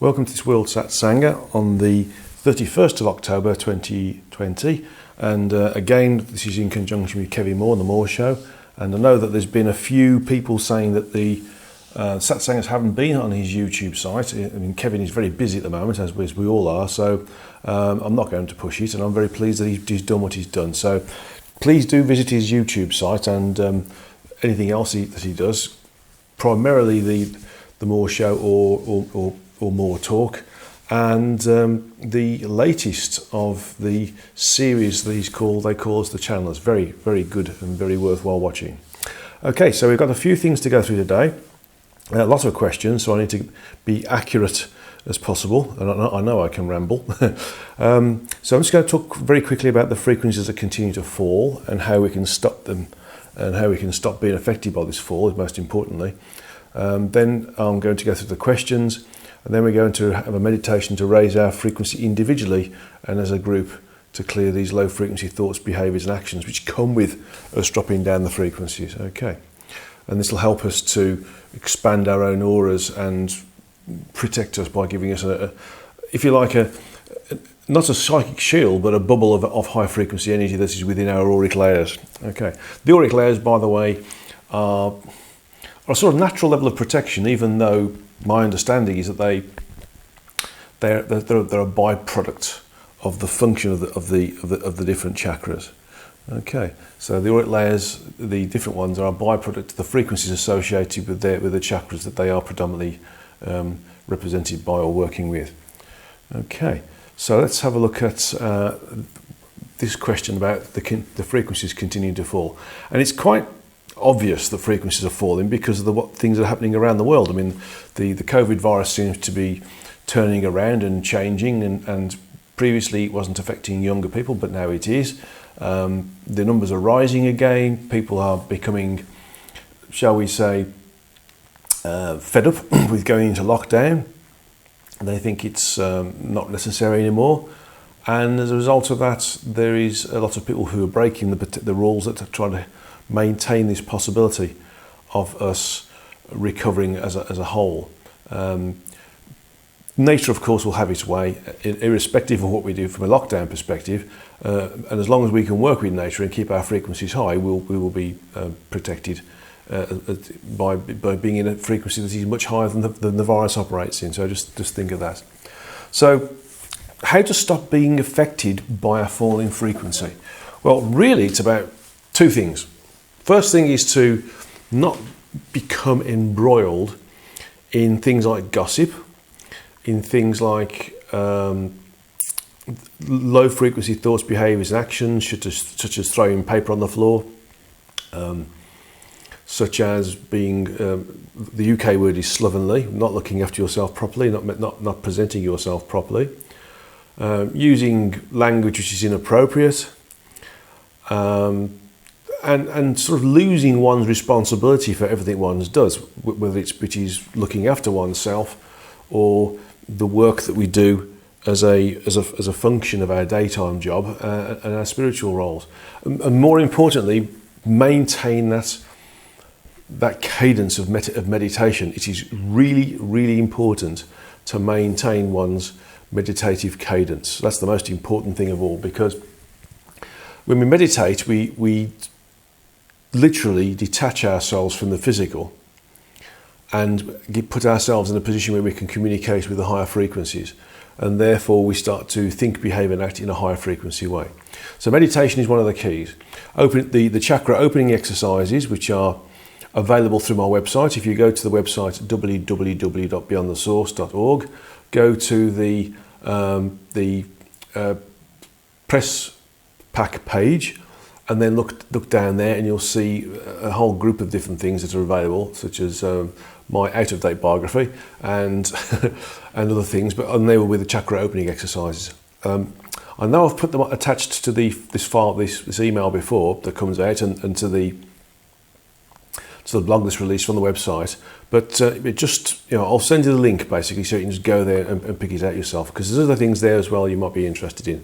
Welcome to this World Satsanga on the 31st of October 2020, and again this is in conjunction with Kevin Moore on the Moore Show. And I know that there's been a few people saying that the Satsangas haven't been on his YouTube site. I mean, Kevin is very busy at the moment, as we all are, so I'm not going to push it, and I'm very pleased that he's done what he's done. So please do visit his YouTube site and anything else that he does, primarily the Moore Show or More Talk, and the latest of the series that they call us the channel. It's very, very good and very worthwhile watching. Okay, so we've got a few things to go through today. A lot of questions, so I need to be accurate as possible, and I know I can ramble. So I'm just going to talk very quickly about the frequencies that continue to fall and how we can stop them and how we can stop being affected by this fall, most importantly. Then I'm going to go through the questions, and then we're going to have a meditation to raise our frequency individually and as a group to clear these low frequency thoughts, behaviours and actions which come with us dropping down the frequencies. Okay, and this will help us to expand our own auras and protect us by giving us if you like, not a psychic shield, but a bubble of high frequency energy that is within our auric layers. Okay, the auric layers, by the way, are a sort of natural level of protection, even though my understanding is that they're a byproduct of the function of the different chakras. Okay, so the auric layers, the different ones, are a byproduct of the frequencies associated with the chakras that they are predominantly represented by or working with. Okay, so let's have a look at this question about the frequencies continuing to fall, and it's quite obvious that frequencies are falling because of what things are happening around the world. I mean, the COVID virus seems to be turning around and changing, and previously it wasn't affecting younger people, but now it is. The numbers are rising again. People are becoming, shall we say, fed up with going into lockdown. They think it's not necessary anymore, and as a result of that, there is a lot of people who are breaking the rules that are trying to maintain this possibility of us recovering as a whole. Nature, of course, will have its way, irrespective of what we do from a lockdown perspective, and as long as we can work with nature and keep our frequencies high, we will be protected by being in a frequency that is much higher than the virus operates in. So just think of that. So how to stop being affected by a falling frequency? Well, really, it's about two things. First thing is to not become embroiled in things like gossip, in things like low frequency thoughts, behaviours and actions, such as throwing paper on the floor, such as being, the UK word is slovenly, not looking after yourself properly, not presenting yourself properly, using language which is inappropriate, and sort of losing one's responsibility for everything one does, whether which is looking after oneself or the work that we do as a function of our daytime job and our spiritual roles. And more importantly, maintain that cadence of meditation. It is really, really important to maintain one's meditative cadence. That's the most important thing of all, because when we meditate, we literally detach ourselves from the physical and put ourselves in a position where we can communicate with the higher frequencies, and therefore we start to think, behave and act in a higher frequency way. So meditation is one of the keys. The chakra opening exercises, which are available through my website. If you go to the website www.beyondthesource.org, go to the press pack page, and then look down there, and you'll see a whole group of different things that are available, such as my out-of-date biography and and other things. And they were with the chakra opening exercises. I know I've put them attached to this file, this email before that comes out, and to the blog that's released from the website. But I'll send you the link basically, so you can just go there and pick it out yourself, because there's other things there as well you might be interested in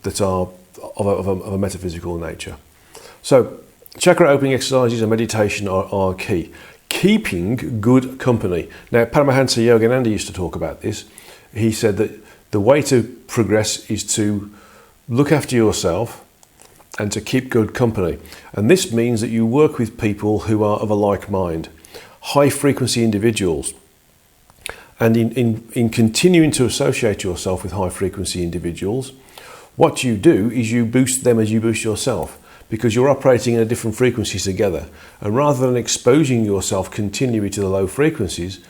that are of a metaphysical nature. So chakra opening exercises and meditation are key. keeping good company. Now, Paramahansa Yogananda used to talk about this. He said that the way to progress is to look after yourself and to keep good company. And this means that you work with people who are of a like mind, high frequency individuals. And in continuing to associate yourself with high frequency individuals, what you do is you boost them as you boost yourself, because you're operating in a different frequencies together. And rather than exposing yourself continually to the low frequencies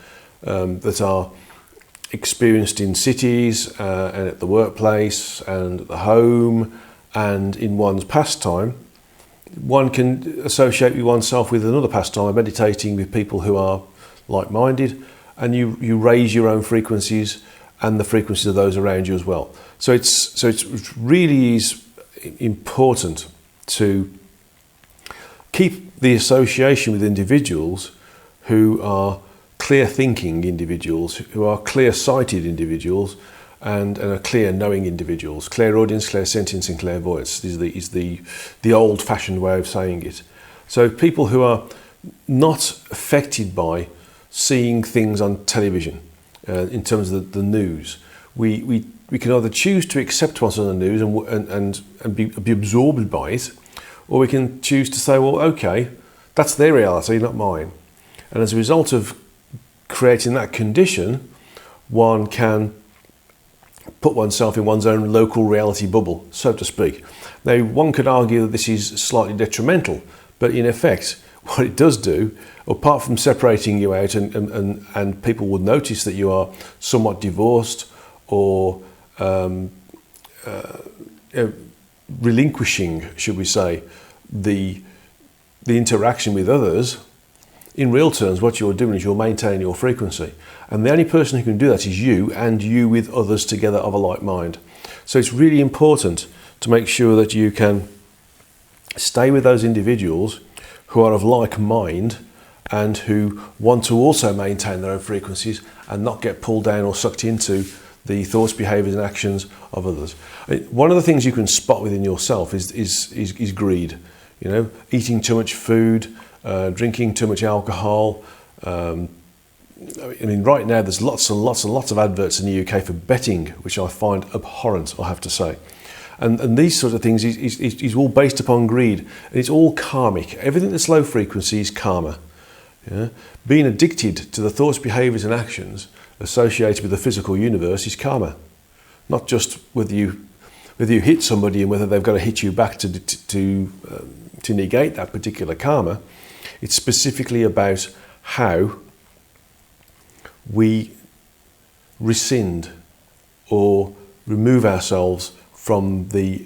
that are experienced in cities and at the workplace and at the home and in one's pastime, one can associate oneself with another pastime, meditating with people who are like-minded, and you raise your own frequencies and the frequencies of those around you as well. So it really is important to keep the association with individuals who are clear-thinking individuals, who are clear-sighted individuals, and are clear-knowing individuals. Clairaudience, clairsentience, and clairvoyance is the old-fashioned way of saying it. So people who are not affected by seeing things on television, in terms of the news. We can either choose to accept what's on the news and be absorbed by it, or we can choose to say, well, okay, that's their reality, not mine. And as a result of creating that condition, one can put oneself in one's own local reality bubble, so to speak. Now, one could argue that this is slightly detrimental, but in effect, what it does do, apart from separating you out and people would notice that you are somewhat divorced or relinquishing, should we say, the interaction with others, in real terms what you're doing is you're maintaining your frequency. And the only person who can do that is you, and you with others together of a like mind. So it's really important to make sure that you can stay with those individuals who are of like mind and who want to also maintain their own frequencies and not get pulled down or sucked into the thoughts, behaviours and actions of others. One of the things you can spot within yourself is greed. You know, eating too much food, drinking too much alcohol. I mean, right now there's lots and lots and lots of adverts in the UK for betting, which I find abhorrent, I have to say. And these sort of things is all based upon greed, and it's all karmic. Everything that's low frequency is karma. Yeah? Being addicted to the thoughts, behaviours and actions associated with the physical universe is karma. Not just whether you hit somebody and whether they've got to hit you back to negate that particular karma. It's specifically about how we rescind or remove ourselves from the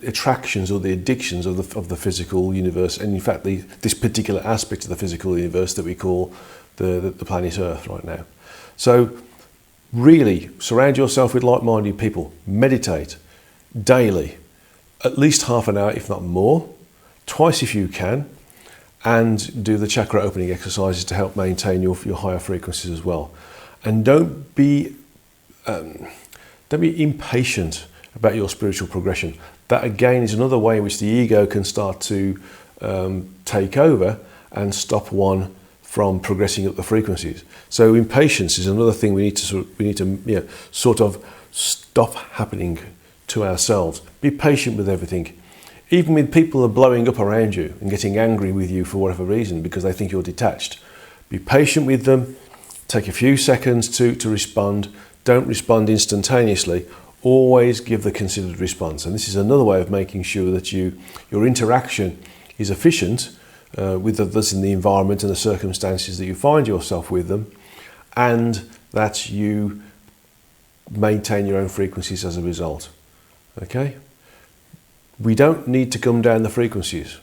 attractions or the addictions of the physical universe, and in fact this particular aspect of the physical universe that we call the planet Earth right now. So really surround yourself with like-minded people, meditate daily, at least half an hour if not more, twice if you can, and do the chakra opening exercises to help maintain your higher frequencies as well. And don't be impatient about your spiritual progression. That again is another way in which the ego can start to take over and stop one from progressing up the frequencies. So impatience is another thing we need to sort of stop happening to ourselves. Be patient with everything. Even with people who are blowing up around you and getting angry with you for whatever reason because they think you're detached. Be patient with them. Take a few seconds to respond. Don't respond instantaneously. Always give the considered response. And this is another way of making sure that your interaction is efficient with others in the environment and the circumstances that you find yourself with them, and that you maintain your own frequencies as a result. Okay? We don't need to come down the frequencies.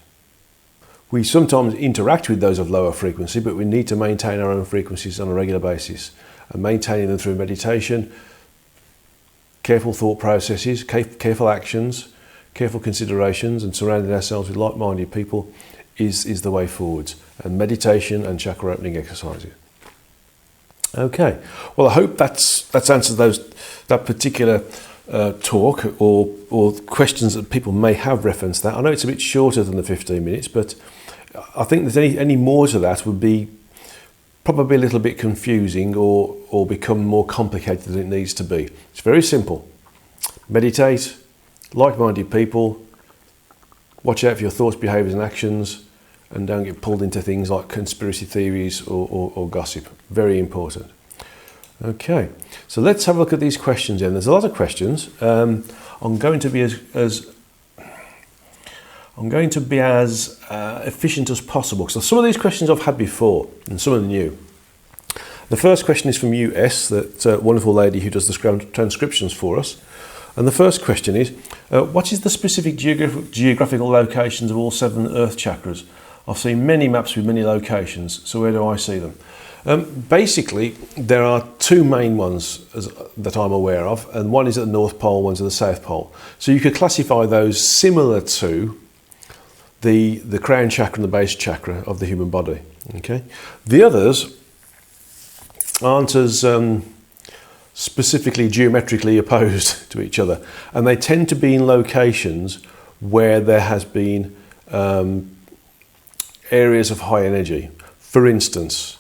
We sometimes interact with those of lower frequency, but we need to maintain our own frequencies on a regular basis, and maintaining them through meditation, careful thought processes, careful actions, careful considerations, and surrounding ourselves with like-minded people is the way forwards. And meditation and chakra opening exercises. Okay, well I hope that's answered that particular talk or questions that people may have referenced that. I know it's a bit shorter than the 15 minutes, but I think that any more to that would be probably a little bit confusing or become more complicated than it needs to be. It's very simple. Meditate, like-minded people, watch out for your thoughts, behaviours and actions, and don't get pulled into things like conspiracy theories or gossip. Very important. Okay, so let's have a look at these questions then. There's a lot of questions. I'm going to be as efficient as possible. So some of these questions I've had before and some are new. The first question is from US, that wonderful lady who does the transcriptions for us. And the first question is, what is the specific geographical locations of all 7 earth chakras? I've seen many maps with many locations, so where do I see them? Basically, there are 2 main ones that I'm aware of, and one is at the North Pole, one's at the South Pole. So you could classify those similar to the crown chakra and the base chakra of the human body. Okay, the others aren't as specifically geometrically opposed to each other, and they tend to be in locations where there has been areas of high energy. For instance,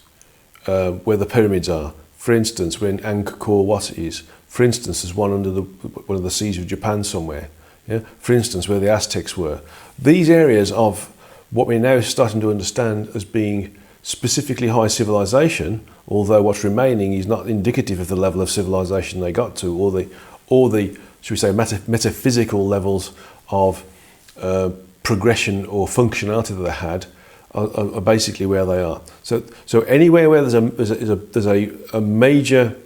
where the pyramids are. For instance, when Angkor Wat is. For instance, there's one under one of the seas of Japan somewhere. Yeah? For instance, where the Aztecs were. These areas of what we're now starting to understand as being specifically high civilization, although what's remaining is not indicative of the level of civilization they got to, or the should we say, metaphysical levels of progression or functionality that they had, are basically where they are. So anywhere where there's a major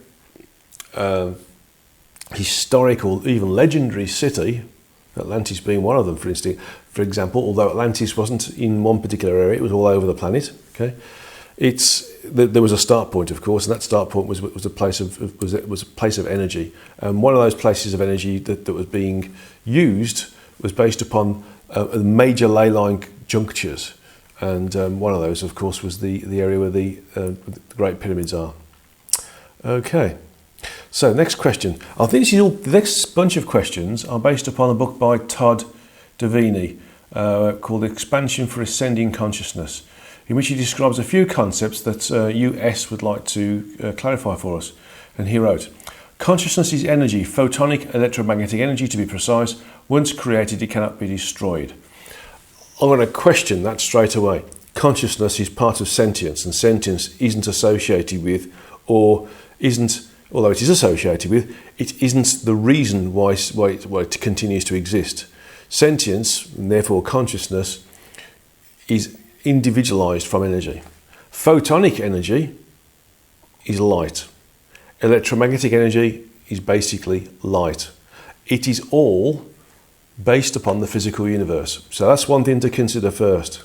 historical, even legendary city, Atlantis being one of them, for example, although Atlantis wasn't in one particular area, it was all over the planet. Okay, there was a start point, of course, and that start point was a place of energy. And one of those places of energy that was being used was based upon major ley line junctures. And one of those, of course, was the area where the Great Pyramids are. Okay, so next question. I think the next bunch of questions are based upon a book by Todd Davini called Expansion for Ascending Consciousness, in which he describes a few concepts that US would like to clarify for us. And he wrote, consciousness is energy, photonic electromagnetic energy to be precise. Once created, it cannot be destroyed. I'm going to question that straight away. Consciousness is part of sentience, and sentience isn't associated with, or isn't, although it is associated with, it isn't the reason why it continues to exist. Sentience, and therefore consciousness, is individualized from energy. Photonic energy is light. Electromagnetic energy is basically light. It is all based upon the physical universe. So that's one thing to consider first.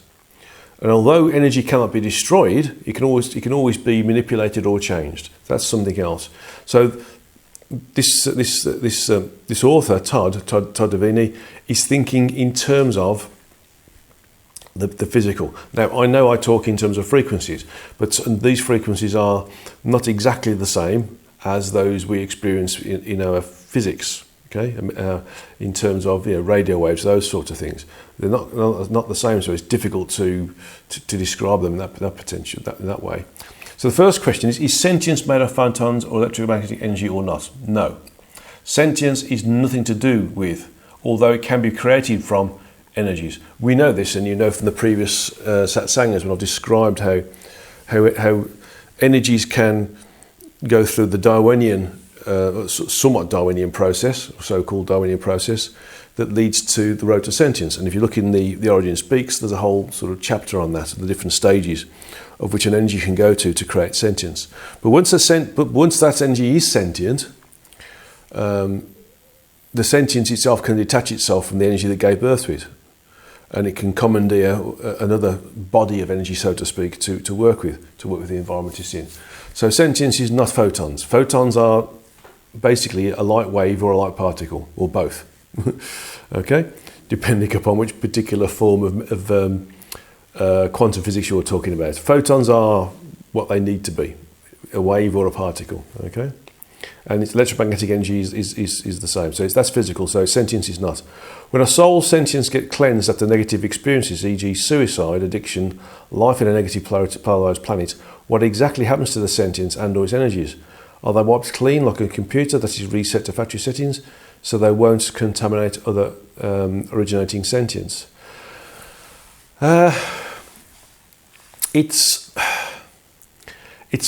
And although energy cannot be destroyed, it can always be manipulated or changed. That's something else. So this author, Todd Davini, is thinking in terms of the physical. Now, I know I talk in terms of frequencies, but these frequencies are not exactly the same as those we experience in our physics. Okay, in terms of radio waves, those sorts of things, they're not the same. So it's difficult to describe them in that way. So the first question is sentience made of photons or electromagnetic energy or not? No, sentience is nothing to do with, although it can be created from energies. We know this, and you know from the previous Satsangas when I've described how energies can go through the Darwinian. Somewhat Darwinian process, so-called Darwinian process, that leads to the road to sentience. And if you look in the Origin Speaks, there's a whole sort of chapter on that, the different stages of which an energy can go to create sentience. But once that energy is sentient, the sentience itself can detach itself from the energy that gave birth to it, and it can commandeer another body of energy, so to speak, to work with the environment it's in. So sentience is not photons. Photons are basically a light wave or a light particle, or both. Okay, depending upon which particular form of quantum physics you're talking about. Photons are what they need to be, a wave or a particle. Okay, and its electromagnetic energy is the same. So that's physical, so sentience is not. When a soul's sentience gets cleansed after negative experiences, e.g. suicide, addiction, life in a negative polarised planet, what exactly happens to the sentience and or its energies? Are they wiped clean like a computer that is reset to factory settings so they won't contaminate other originating sentience? It's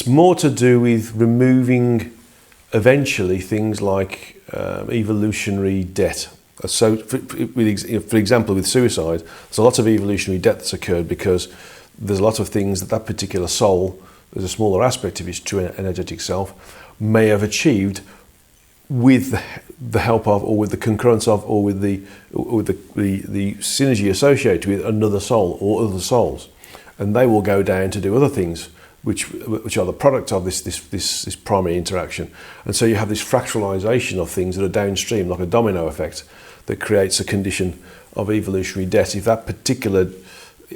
more to do with removing eventually things like evolutionary debt. So, for example, with suicide, there's a lot of evolutionary debt that's occurred because there's a lot of things that particular soul, there's a smaller aspect of its true energetic self, may have achieved with the help of, or with the concurrence of, or with the synergy associated with another soul or other souls, and they will go down to do other things which are the product of this primary interaction. And so you have this fractalization of things that are downstream, like a domino effect, that creates a condition of evolutionary debt. If that particular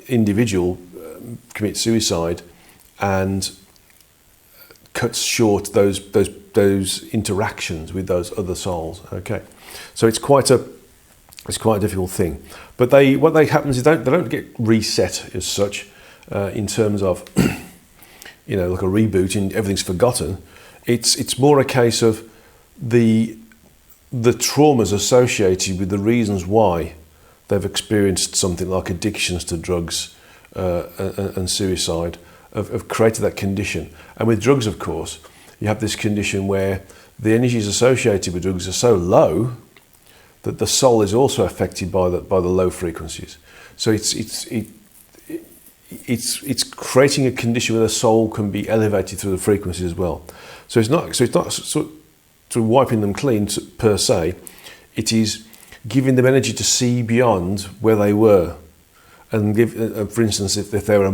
individual commits suicide and cuts short those interactions with those other souls, okay, so it's quite a difficult thing. But what happens is they don't get reset as such in terms of like a reboot and everything's forgotten. It's more a case of the traumas associated with the reasons why they've experienced something like addictions to drugs and suicide have created that condition. And with drugs, of course, you have this condition where the energies associated with drugs are so low that the soul is also affected by the low frequencies. So it's creating a condition where the soul can be elevated through the frequencies as well. So it's not sort of wiping them clean per se. It is giving them energy to see beyond where they were, and give, for instance, if they were a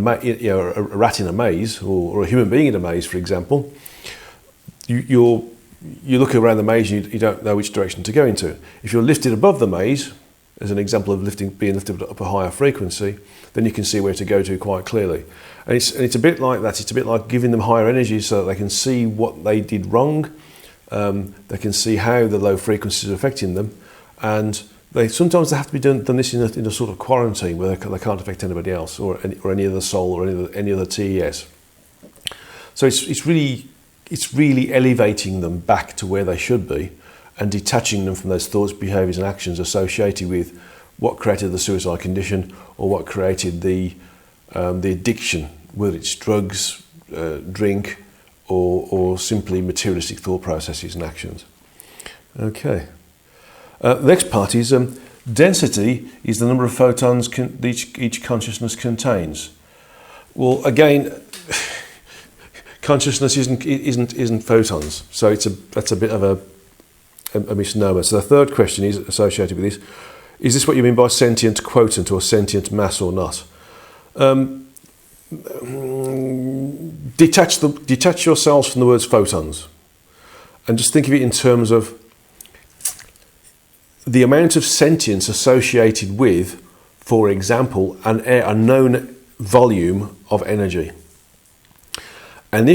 rat in a maze or a human being in a maze, for example, you look around the maze and you don't know which direction to go into. If you're lifted above the maze, as an example of being lifted up a higher frequency, then you can see where to go to quite clearly. And it's a bit like that. It's a bit like giving them higher energy so that they can see what they did wrong. They can see how the low frequencies are affecting them, and sometimes they have to be done this in a sort of quarantine where they can't affect anybody else or any other soul or any other TES. So it's really elevating them back to where they should be, and detaching them from those thoughts, behaviours and actions associated with what created the suicide condition or what created the addiction, whether it's drugs, drink, or simply materialistic thought processes and actions. Okay. The next part is density is the number of photons each consciousness contains. Well, again, consciousness isn't photons, so that's a bit of a misnomer. So the third question is associated with this: is this what you mean by sentient quotient or sentient mass or not? Detach yourselves from the words photons, and just think of it in terms of the amount of sentience associated with, for example, a known volume of energy. And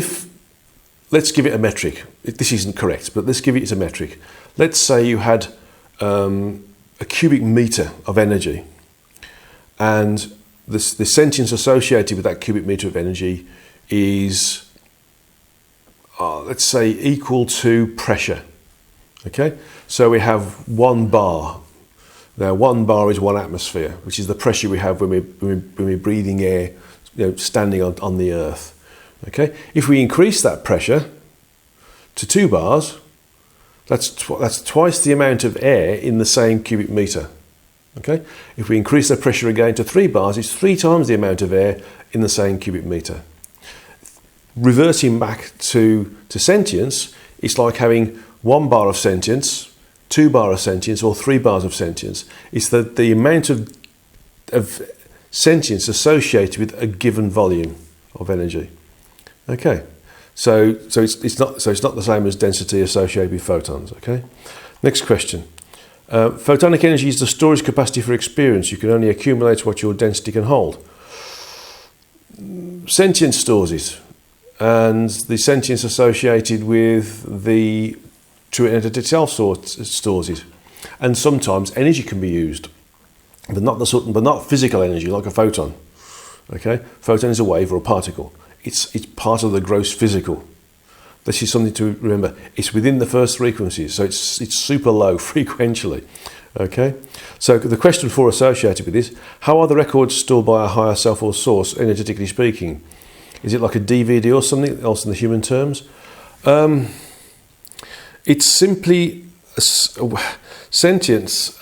let's give it a metric. This isn't correct, but let's give it a metric. Let's say you had a cubic meter of energy, and the sentience associated with that cubic meter of energy is, let's say, equal to pressure. Okay, so we have 1 bar. Now, 1 bar is 1 atmosphere, which is the pressure we have when we're breathing air, standing on the earth. Okay, if we increase that pressure to 2 bars, that's twice the amount of air in the same cubic meter. Okay, if we increase the pressure again to 3 bars, it's 3 times the amount of air in the same cubic meter. Reverting back to sentience, it's like having 1 bar of sentience, 2 bar of sentience, or 3 bars of sentience. It's the amount of sentience associated with a given volume of energy. Okay, so it's not the same as density associated with photons. Okay, next question. Photonic energy is the storage capacity for experience. You can only accumulate what your density can hold. Sentience stores it. and the sentience associated with the true entity itself stores it. And sometimes energy can be used, but not physical energy like a photon. Okay, photon is a wave or a particle. It's part of the gross physical. This is something to remember. It's within the first frequencies, so it's super low frequentially. Okay, so the question 4 associated with this: how are the records stored by a higher self or source, energetically speaking? Is it like a DVD or something else in the human terms? It's simply sentience.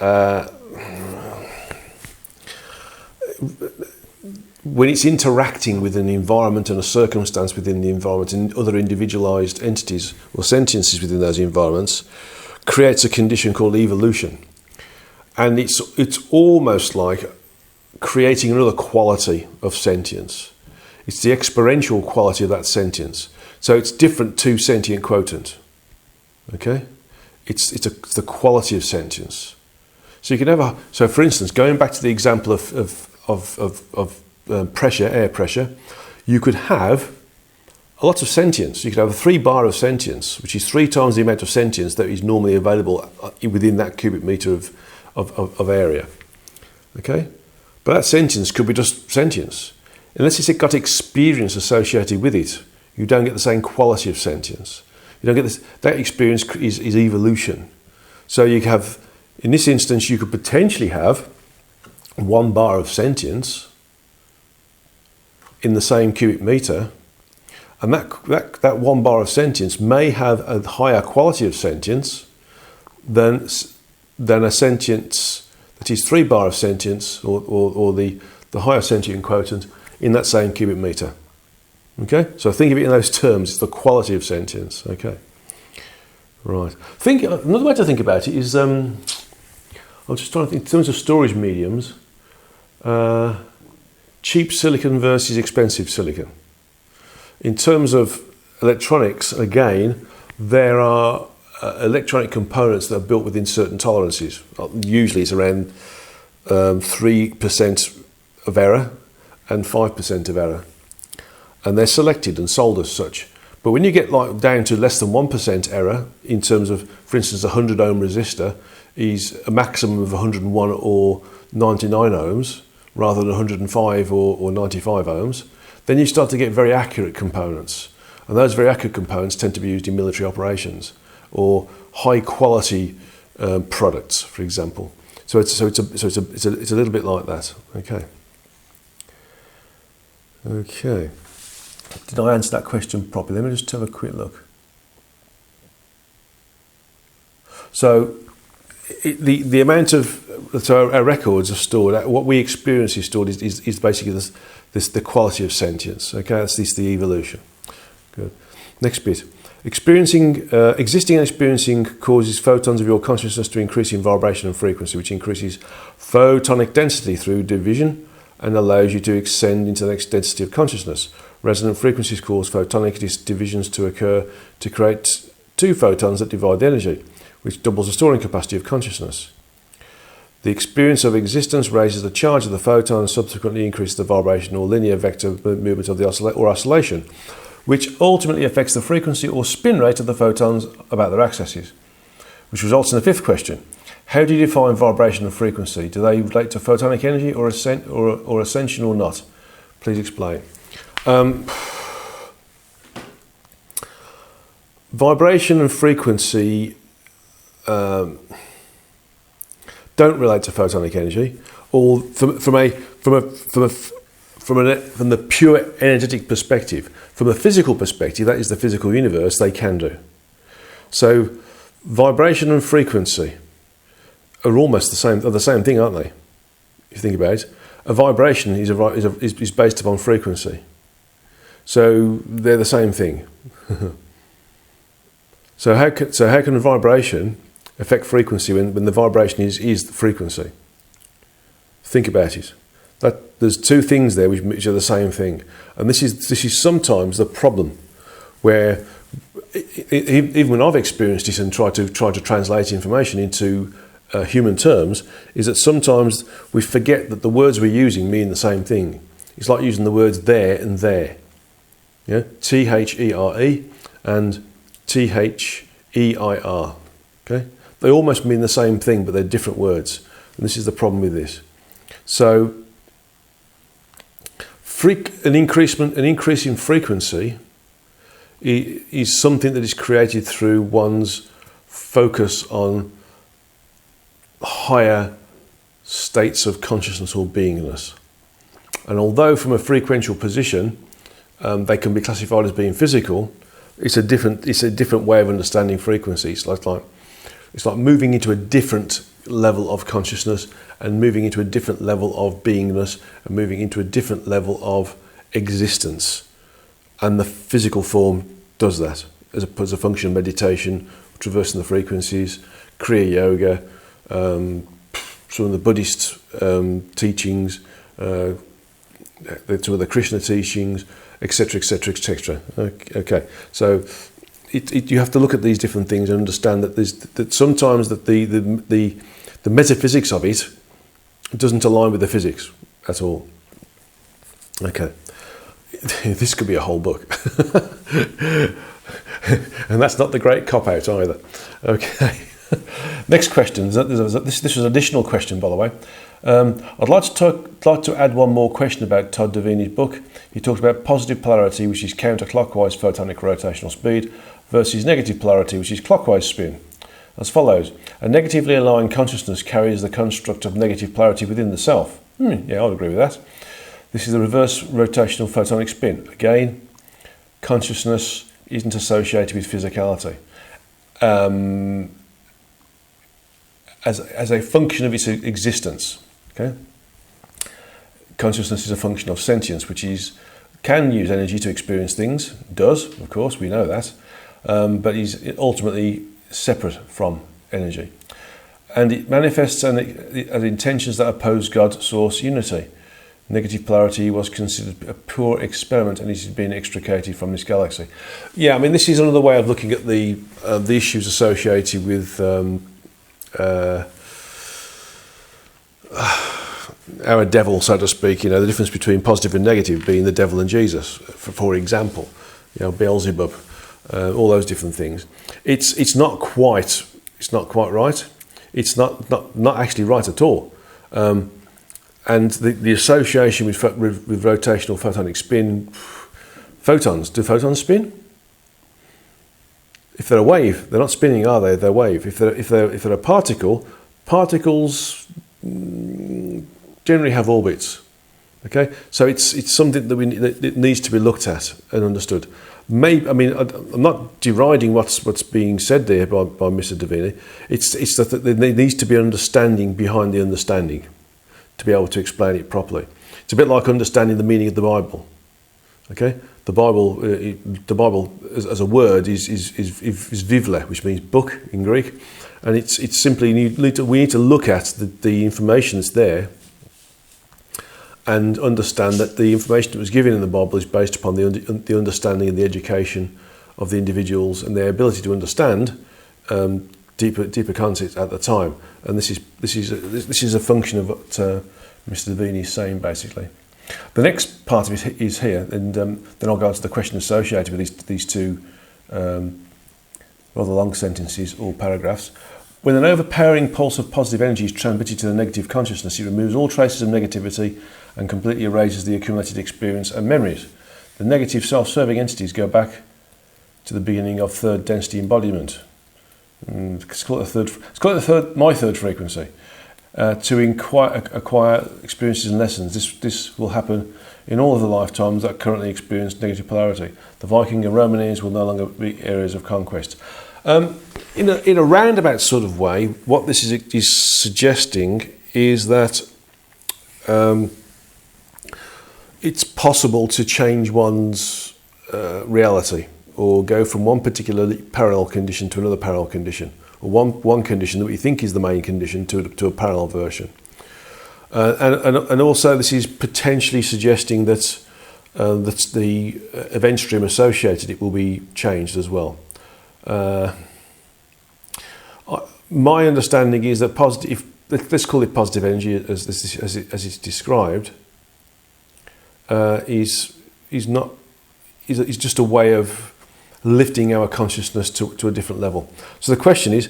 When it's interacting with an environment and a circumstance within the environment and other individualized entities or sentiences within those environments, creates a condition called evolution. And it's almost like creating another quality of sentience. It's the experiential quality of that sentience. So it's different to sentient quotient. Okay? It's the quality of sentience. So you can have so for instance, going back to the example of pressure, air pressure, you could have a lot of sentience. You could have a 3 bar of sentience, which is 3 times the amount of sentience that is normally available within that cubic meter of area. Okay? But that sentience could be just sentience. Unless it's got experience associated with it, you don't get the same quality of sentience. You don't get this. That experience is evolution. So you have, in this instance, you could potentially have 1 bar of sentience in the same cubic meter, and that 1 bar of sentience may have a higher quality of sentience than a sentience that is 3 bar of sentience or the higher sentient quotient in that same cubic meter. Okay, so think of it in those terms. It's the quality of sentience. Okay, right. Another way to think about it is I'm just trying to think in terms of storage mediums. Cheap silicon versus expensive silicon. In terms of electronics, again, there are electronic components that are built within certain tolerances. Usually it's around 3% of error and 5% of error. And they're selected and sold as such. But when you get down to less than 1% error, in terms of, for instance, a 100 ohm resistor is a maximum of 101 or 99 ohms, rather than 105 or 95 ohms, then you start to get very accurate components. And those very accurate components tend to be used in military operations or high quality products, for example. So it's a little bit like that. Okay. Okay. Did I answer that question properly? Let me just have a quick look. So the amount of, so our records are stored, what we experience is stored is basically the quality of sentience. Okay, that's the evolution. Good. Next bit. Existing and experiencing causes photons of your consciousness to increase in vibration and frequency, which increases photonic density through division and allows you to extend into the next density of consciousness. Resonant frequencies cause photonic divisions to occur to create 2 photons that divide the energy, which doubles the storing capacity of consciousness. The experience of existence raises the charge of the photon and subsequently increases the vibration or linear vector movement of the oscillation, which ultimately affects the frequency or spin rate of the photons about their axes, which results in the 5th question. How do you define vibration and frequency? Do they relate to photonic energy or ascension or not? Please explain. Vibration and frequency don't relate to photonic energy, or from the pure energetic perspective. From a physical perspective, that is the physical universe, they can do. So vibration and frequency are almost the same thing, aren't they? If you think about it, a vibration is based upon frequency. So they're the same thing. So how can a vibration affect frequency when the vibration is the frequency? Think about it. There's 2 things there which are the same thing, and this is sometimes the problem, where even when I've experienced it and tried to translate information into human terms, is that sometimes we forget that the words we're using mean the same thing. It's like using the words there and there. Yeah, T-H-E-R-E and T-H-E-I-R. Okay, they almost mean the same thing, but they're different words. And this is the problem with this. So, an increase in frequency is something that is created through one's focus on higher states of consciousness or beingness. And although from a frequential position they can be classified as being physical, it's a different way of understanding frequency. It's like moving into a different level of consciousness and moving into a different level of beingness and moving into a different level of existence. And the physical form does that as a function of meditation, traversing the frequencies, Kriya Yoga, some of the Buddhist teachings, some of the Krishna teachings, etc., etc., etc. Okay, so you have to look at these different things and understand that sometimes the metaphysics of it doesn't align with the physics at all. Okay, this could be a whole book, and that's not the great cop-out either. Okay. Next question. This was an additional question, by the way. I'd like to add one more question about Todd Davini's book. He talks about positive polarity, which is counterclockwise photonic rotational speed, versus negative polarity, which is clockwise spin. As follows: a negatively aligned consciousness carries the construct of negative polarity within the self. Yeah, I'd agree with that. This is the reverse rotational photonic spin. Again, consciousness isn't associated with physicality. As a function of its existence, okay? Consciousness is a function of sentience, which can use energy to experience things. Does, of course, we know that, but is ultimately separate from energy, and it manifests as intentions that oppose God, source, unity. Negative polarity was considered a poor experiment, and it has been extricated from this galaxy. Yeah, I mean, this is another way of looking at the issues associated with our devil, so to speak. The difference between positive and negative being the devil and Jesus, for example. Beelzebub, all those different things. It's not quite right. It's not actually right at all. And the association with rotational photonic spin, do photons spin? If they're a wave, they're not spinning, are they? They're wave. If they're a particle, particles generally have orbits. Okay, so it's something that needs to be looked at and understood. I'm not deriding what's being said there by Mr. Davini. It's that there needs to be understanding behind the understanding to be able to explain it properly. It's a bit like understanding the meaning of the Bible. Okay, the Bible as a word is vivle, which means book in Greek, and it's simply we need to look at the information that's there and understand that the information that was given in the Bible is based upon the understanding and the education of the individuals and their ability to understand deeper concepts at the time. And this is a function of what Mr. Davini is saying, basically. The next part of it is here, and then I'll go on to the question associated with these two rather long sentences or paragraphs. When an overpowering pulse of positive energy is transmitted to the negative consciousness, it removes all traces of negativity and completely erases the accumulated experience and memories. The negative self-serving entities go back to the beginning of third density embodiment. Let's call it my third frequency. To acquire experiences and lessons. This will happen in all of the lifetimes that currently experience negative polarity. The Viking and Romanes will no longer be areas of conquest. In a roundabout sort of way, what this is suggesting is that it's possible to change one's reality, or go from one particular parallel condition to another parallel condition, or one condition that we think is the main condition to a parallel version. And also this is potentially suggesting that the event stream associated it will be changed as well. My understanding is that positive, let's call it positive energy as it's described, is is just a way of lifting our consciousness to a different level. So the question is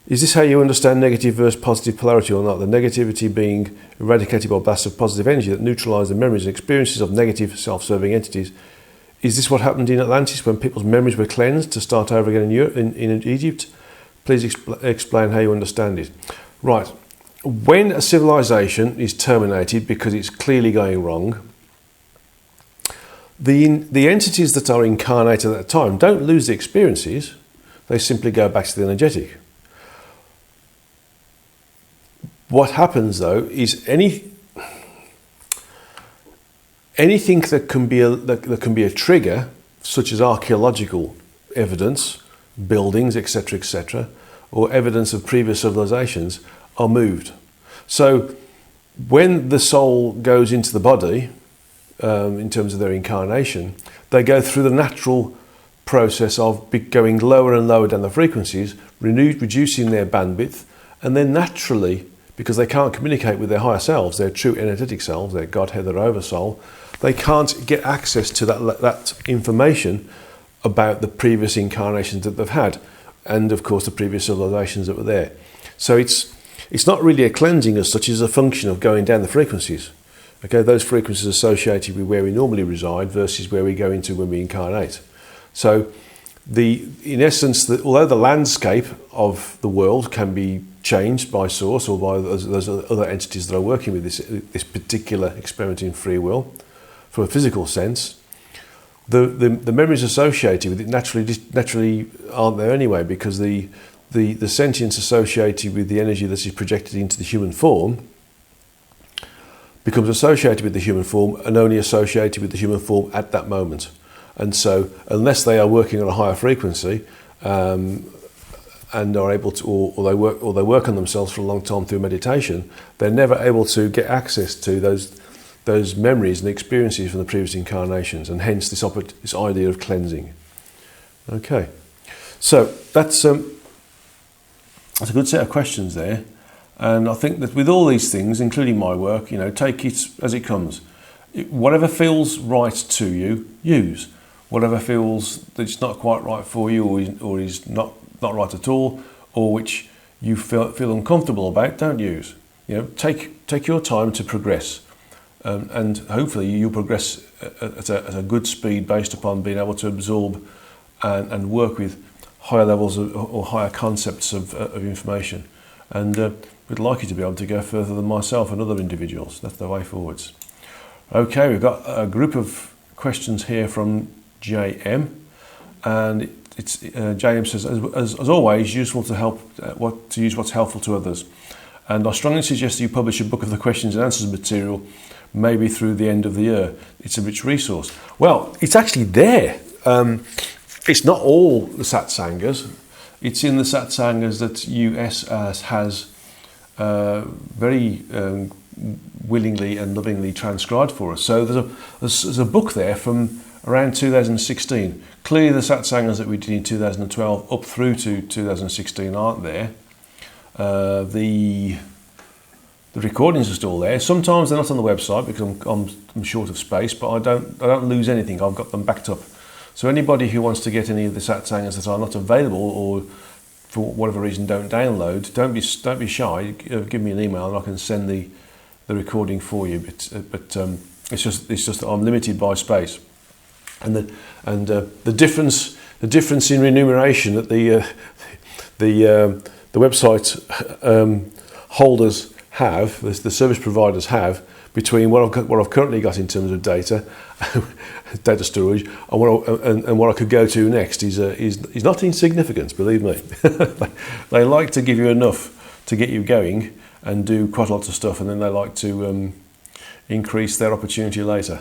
this how you understand negative versus positive polarity or not? The negativity being eradicated by blasts of positive energy that neutralise the memories and experiences of negative self-serving entities. Is this what happened in Atlantis when people's memories were cleansed to start over again in Egypt? Please explain how you understand it. Right. When a civilization is terminated because it's clearly going wrong, the entities that are incarnated at that time don't lose the experiences. They simply go back to the energetic. What happens though is anything that can be a trigger, such as archaeological evidence, buildings, etc., or evidence of previous civilizations, are moved. So when the soul goes into the body, in terms of their incarnation, they go through the natural process of going lower and lower down the frequencies, reducing their bandwidth, and then naturally, because they can't communicate with their higher selves, their true energetic selves, their Godhead, their oversoul, they can't get access to that information about the previous incarnations that they've had, and of course the previous civilizations that were there. So it's not really a cleansing as such, as a function of going down the frequencies. Okay, those frequencies associated with where we normally reside versus where we go into when we incarnate. So in essence, although the landscape of the world can be changed by source or by those other entities that are working with this particular experiment in free will, from a physical sense, the memories associated with it naturally aren't there anyway, because the sentience associated with the energy that is projected into the human form becomes associated with the human form and only associated with the human form at that moment. And so unless they are working on a higher frequency and are able to, or they work on themselves for a long time through meditation, they're never able to get access to those memories and experiences from the previous incarnations, and hence this idea of cleansing. Okay, so that's a good set of questions there, and I think that with all these things, including my work, take it as it comes. Whatever feels right to you, use. Whatever feels that it's not quite right for you, or is not right at all, or which you feel uncomfortable about, don't use. Take your time to progress, and hopefully you'll progress at a good speed based upon being able to absorb and work with higher levels or higher concepts of information. And we'd like you to be able to go further than myself and other individuals. That's the way forwards. Okay, we've got a group of questions here from JM, and JM says, as always, useful to use what's helpful to others. And I strongly suggest that you publish a book of the questions and answers material, maybe through the end of the year. It's a rich resource. Well, it's actually there. It's not all the Satsangas. It's in the Satsangas that US has very willingly and lovingly transcribed for us. So there's a book there from around 2016. Clearly the Satsangas that we did in 2012 up through to 2016 aren't there. The recordings are still there. Sometimes they're not on the website because I'm short of space, but I don't lose anything. I've got them backed up. So anybody who wants to get any of the Satsangas that are not available, or for whatever reason don't download, don't be shy. Give me an email and I can send the recording for you. But it's just that I'm limited by space, and the difference in remuneration that the website holders have, the service providers have, between what I've currently got in terms of data storage, and what I could go to next is not insignificant, believe me. They like to give you enough to get you going and do quite lots of stuff, and then they like to increase their opportunity later.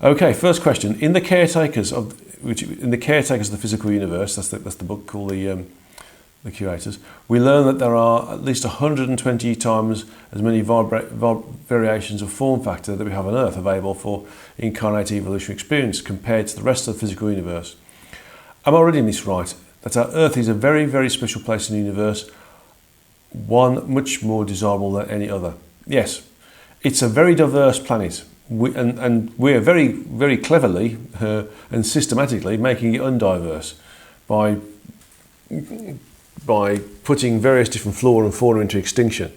Okay, first question: in the caretakers of the physical universe, that's the book called the Curators, we learn that there are at least 120 times as many variations of form factor that we have on Earth available for incarnate evolutionary experience compared to the rest of the physical universe. Am I reading this right? That our Earth is a very, very special place in the universe, one much more desirable than any other. Yes, it's a very diverse planet. we're very, very cleverly and systematically making it undiverse by putting various different flora and fauna into extinction,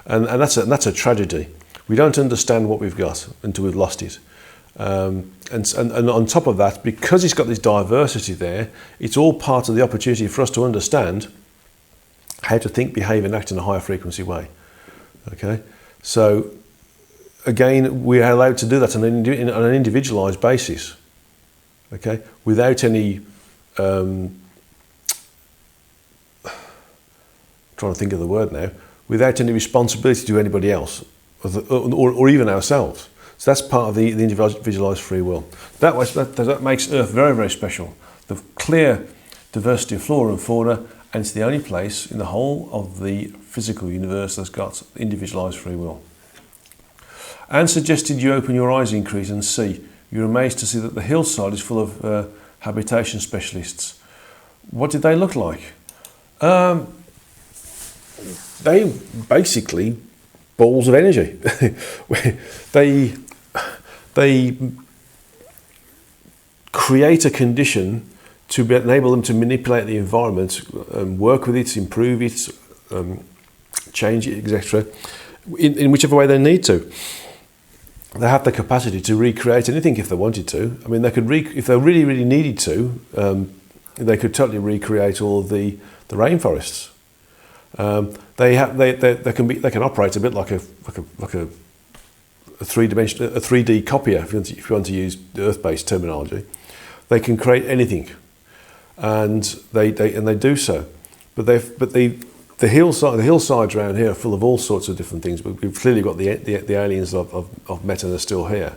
and that's a tragedy. We don't understand what we've got until we've lost it. And on top of that, because it's got this diversity there, it's all part of the opportunity for us to understand how to think, behave and act in a higher frequency way. Okay, so again, we are allowed to do that on an individualized basis, okay, without any trying to think of the word now, without any responsibility to anybody else or even ourselves. So that's part of the individualized free will. That makes Earth very, very special. The clear diversity of flora and fauna, and it's the only place in the whole of the physical universe that's got individualized free will. Anne suggested you open your eyes, increase and see. You're amazed to see that the hillside is full of habitation specialists. What did they look like? They basically balls of energy. they create a condition to enable them to manipulate the environment, work with it, improve it, change it, etc. In whichever way they need to. They have the capacity to recreate anything if they wanted to. I mean, they could, if they really, really needed to, they could totally recreate all of the rainforests. They can operate a bit like a 3D copier, if you want to use Earth-based terminology. They can create anything, and they do so. But the hillsides around here are full of all sorts of different things. But we've clearly got the aliens of Meta are still here.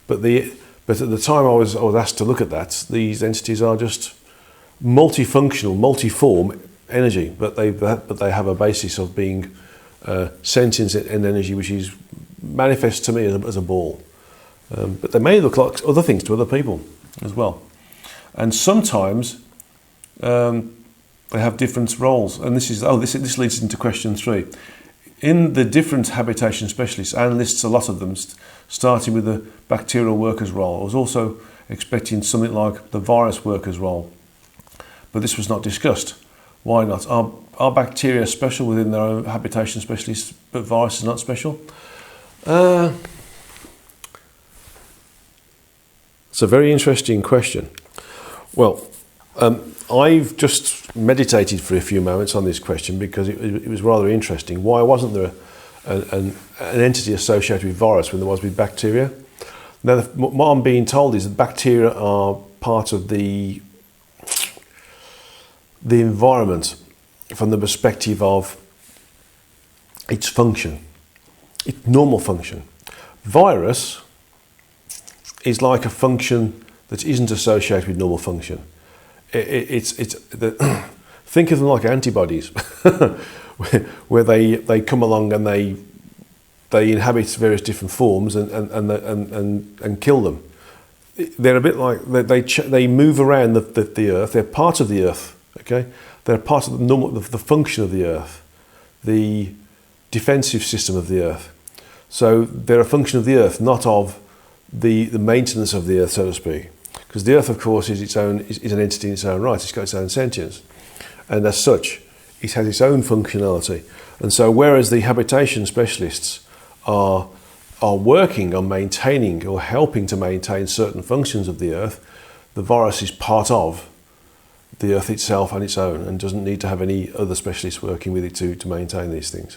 But at the time I was asked to look at that, these entities are just multifunctional, multiform energy, but they have a basis of being sentience and energy, which is manifest to me as a ball. But they may look like other things to other people as well. And sometimes they have different roles. And this leads into question 3. In the different habitation specialists, Anne lists a lot of them, starting with the bacterial worker's role. I was also expecting something like the virus worker's role, but this was not discussed. Why not? Are bacteria special within their own habitation specialists, but viruses are not special? It's a very interesting question. Well, I've just meditated for a few moments on this question because it was rather interesting. Why wasn't there an entity associated with virus when there was with bacteria? Now, what I'm being told is that bacteria are part of the environment from the perspective of its function, its normal function. Virus is like a function that isn't associated with normal function. Think of them like antibodies, where they come along and they inhabit various different forms and kill them. They're a bit like they move around the earth. They're part of the earth. Okay, they're part of the function of the earth, the defensive system of the earth. So they're a function of the earth, not of the maintenance of the earth, so to speak. Because the earth, of course, is an entity in its own right. It's got its own sentience, and as such, it has its own functionality. And so, whereas the habitation specialists are working on maintaining or helping to maintain certain functions of the earth, the virus is part of the earth itself on its own and doesn't need to have any other specialists working with it to maintain these things.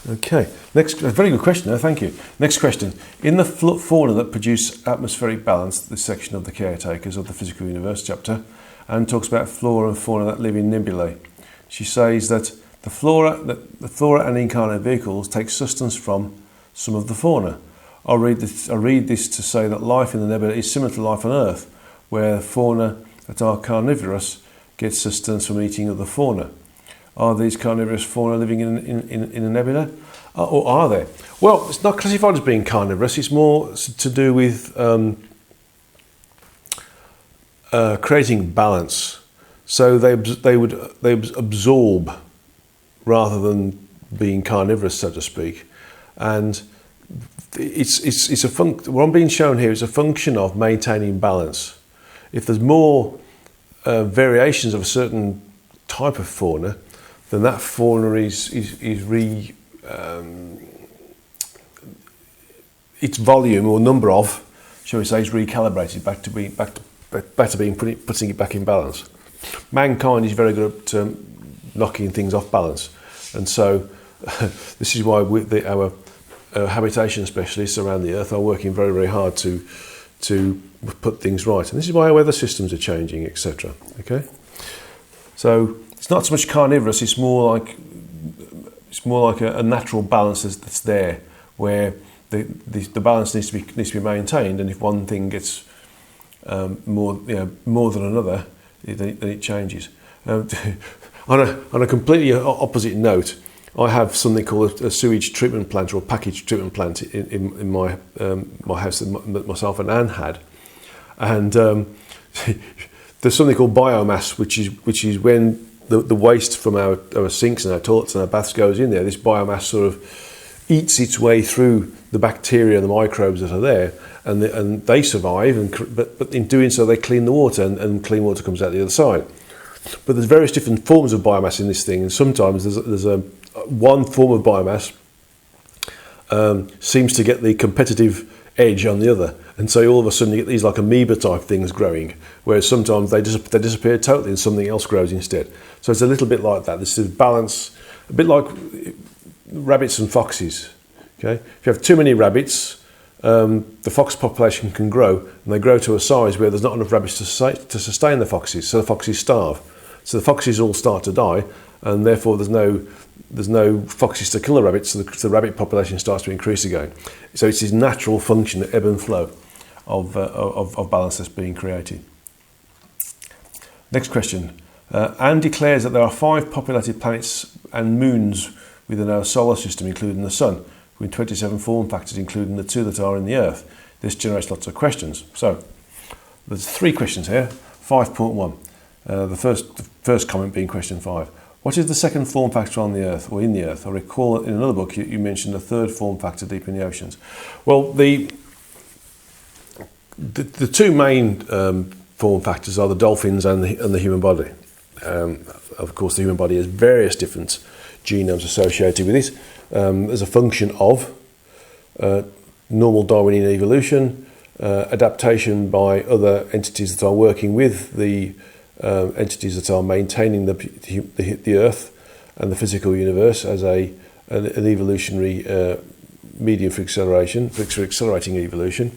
Okay, next, a very good question there, thank you. Next question. In the fauna that produce atmospheric balance, this section of the caretakers of the physical universe chapter, Anne talks about flora and fauna that live in nebulae. She says that the flora and incarnate vehicles take sustenance from some of the fauna. I read this to say that life in the nebula is similar to life on Earth, where fauna that are carnivorous get sustenance from eating other fauna. Are these carnivorous fauna living in a nebula? Or are they? Well, it's not classified as being carnivorous. It's more to do with creating balance. So they would absorb rather than being carnivorous, so to speak. And what I'm being shown here is a function of maintaining balance. If there's more variations of a certain type of fauna, then that fauna its volume or number of, shall we say, is recalibrated back to putting it back in balance. Mankind is very good at knocking things off balance, and so this is why our habitation specialists around the earth are working very, very hard to put things right, and this is why our weather systems are changing, etc. Okay, so it's not so much carnivorous; it's more like a natural balance that's there, where the balance needs to be maintained, and if one thing gets more than another, then it changes. On a completely opposite note, I have something called a sewage treatment plant or a package treatment plant in my house that myself and Anne had, and there's something called biomass, which is when the waste from our sinks and our toilets and our baths goes in there. This biomass sort of eats its way through the bacteria and the microbes that are there, and they survive. But in doing so, they clean the water, and clean water comes out the other side. But there's various different forms of biomass in this thing, and sometimes there's one form of biomass seems to get the competitive edge on the other, and so all of a sudden you get these like amoeba type things growing, whereas sometimes they disappear totally and something else grows instead. So it's a little bit like that. This is balance, a bit like rabbits and foxes. Okay, if you have too many rabbits, the fox population can grow, and they grow to a size where there's not enough rabbits to sustain the foxes, so the foxes starve. So the foxes all start to die, and therefore there's no foxes to kill the rabbits, so the rabbit population starts to increase again. So it's this natural function, the ebb and flow of balance that's being created. Next question. Anne declares that there are 5 populated planets and moons within our solar system, including the Sun, with 27 form factors, including the 2 that are in the Earth. This generates lots of questions. So there's 3 questions here. 5.1. The first comment being question 5. What is the second form factor on the Earth or in the Earth? I recall in another book you mentioned a third form factor deep in the oceans. Well, the 2 main form factors are the dolphins and the human body. Of course, the human body has various different genomes associated with it as a function of normal Darwinian evolution, adaptation by other entities that are working with the entities that are maintaining the Earth and the physical universe as an evolutionary medium for accelerating evolution,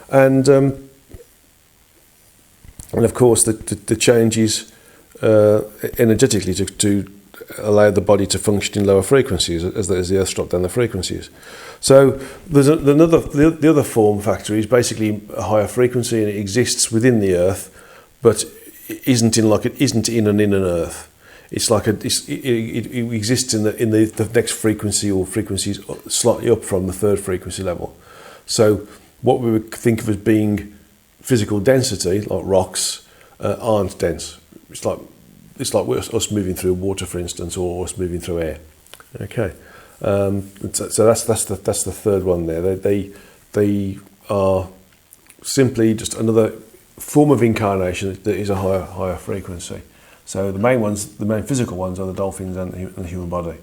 and of course the changes energetically to allow the body to function in lower frequencies as the Earth drops down the frequencies. So there's the other form factor is basically a higher frequency, and it exists within the Earth, but it isn't in an Earth. It's like it exists in the next frequency or frequencies slightly up from the third frequency level. So what we would think of as being physical density, like rocks, aren't dense. It's like us moving through water, for instance, or us moving through air. Okay, so that's the third one there. They are simply just another form of incarnation that is a higher frequency. So the main physical ones are the dolphins and the human body.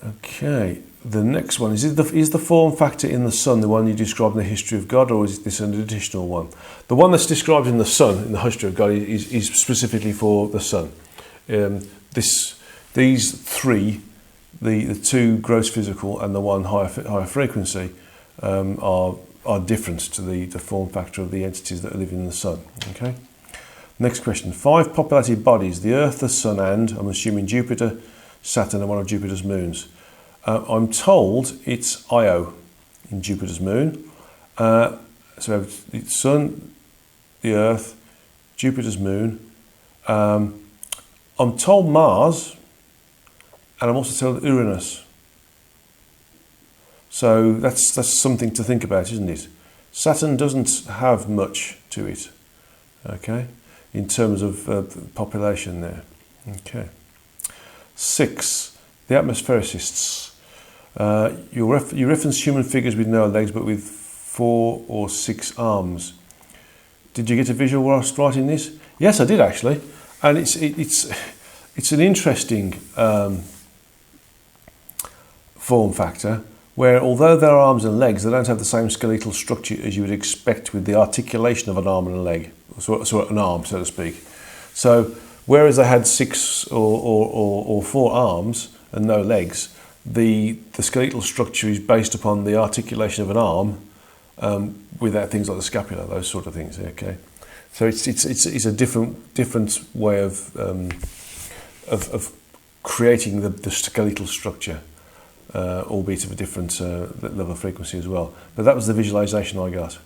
Okay, the next one is the form factor in the Sun the one you described in the History of God, or is this an additional one? The one that's described in the Sun in the History of God is specifically for the Sun. These 3, the 2 gross physical and the 1 higher frequency, are different to the form factor of the entities that live in the Sun. Okay. Next question. 5 populated bodies: the Earth, the Sun, and I'm assuming Jupiter, Saturn, and one of Jupiter's moons. I'm told it's Io in Jupiter's moon. So the Sun, the Earth, Jupiter's moon. I'm told Mars, and I'm also told Uranus. So that's something to think about, isn't it? Saturn doesn't have much to it, okay, in terms of population there. Okay. 6, the atmosphericists. You reference human figures with no legs but with 4 or 6 arms. Did you get a visual whilst writing this? Yes, I did actually, and it's an interesting form factor where, although there are arms and legs, they don't have the same skeletal structure as you would expect with the articulation of an arm and a leg, so an arm, so to speak. So whereas they had 6 or 4 arms and no legs, the skeletal structure is based upon the articulation of an arm without things like the scapula, those sort of things. Okay, so it's a different way of creating the skeletal structure, albeit of a different level of frequency as well. But that was the visualization I got.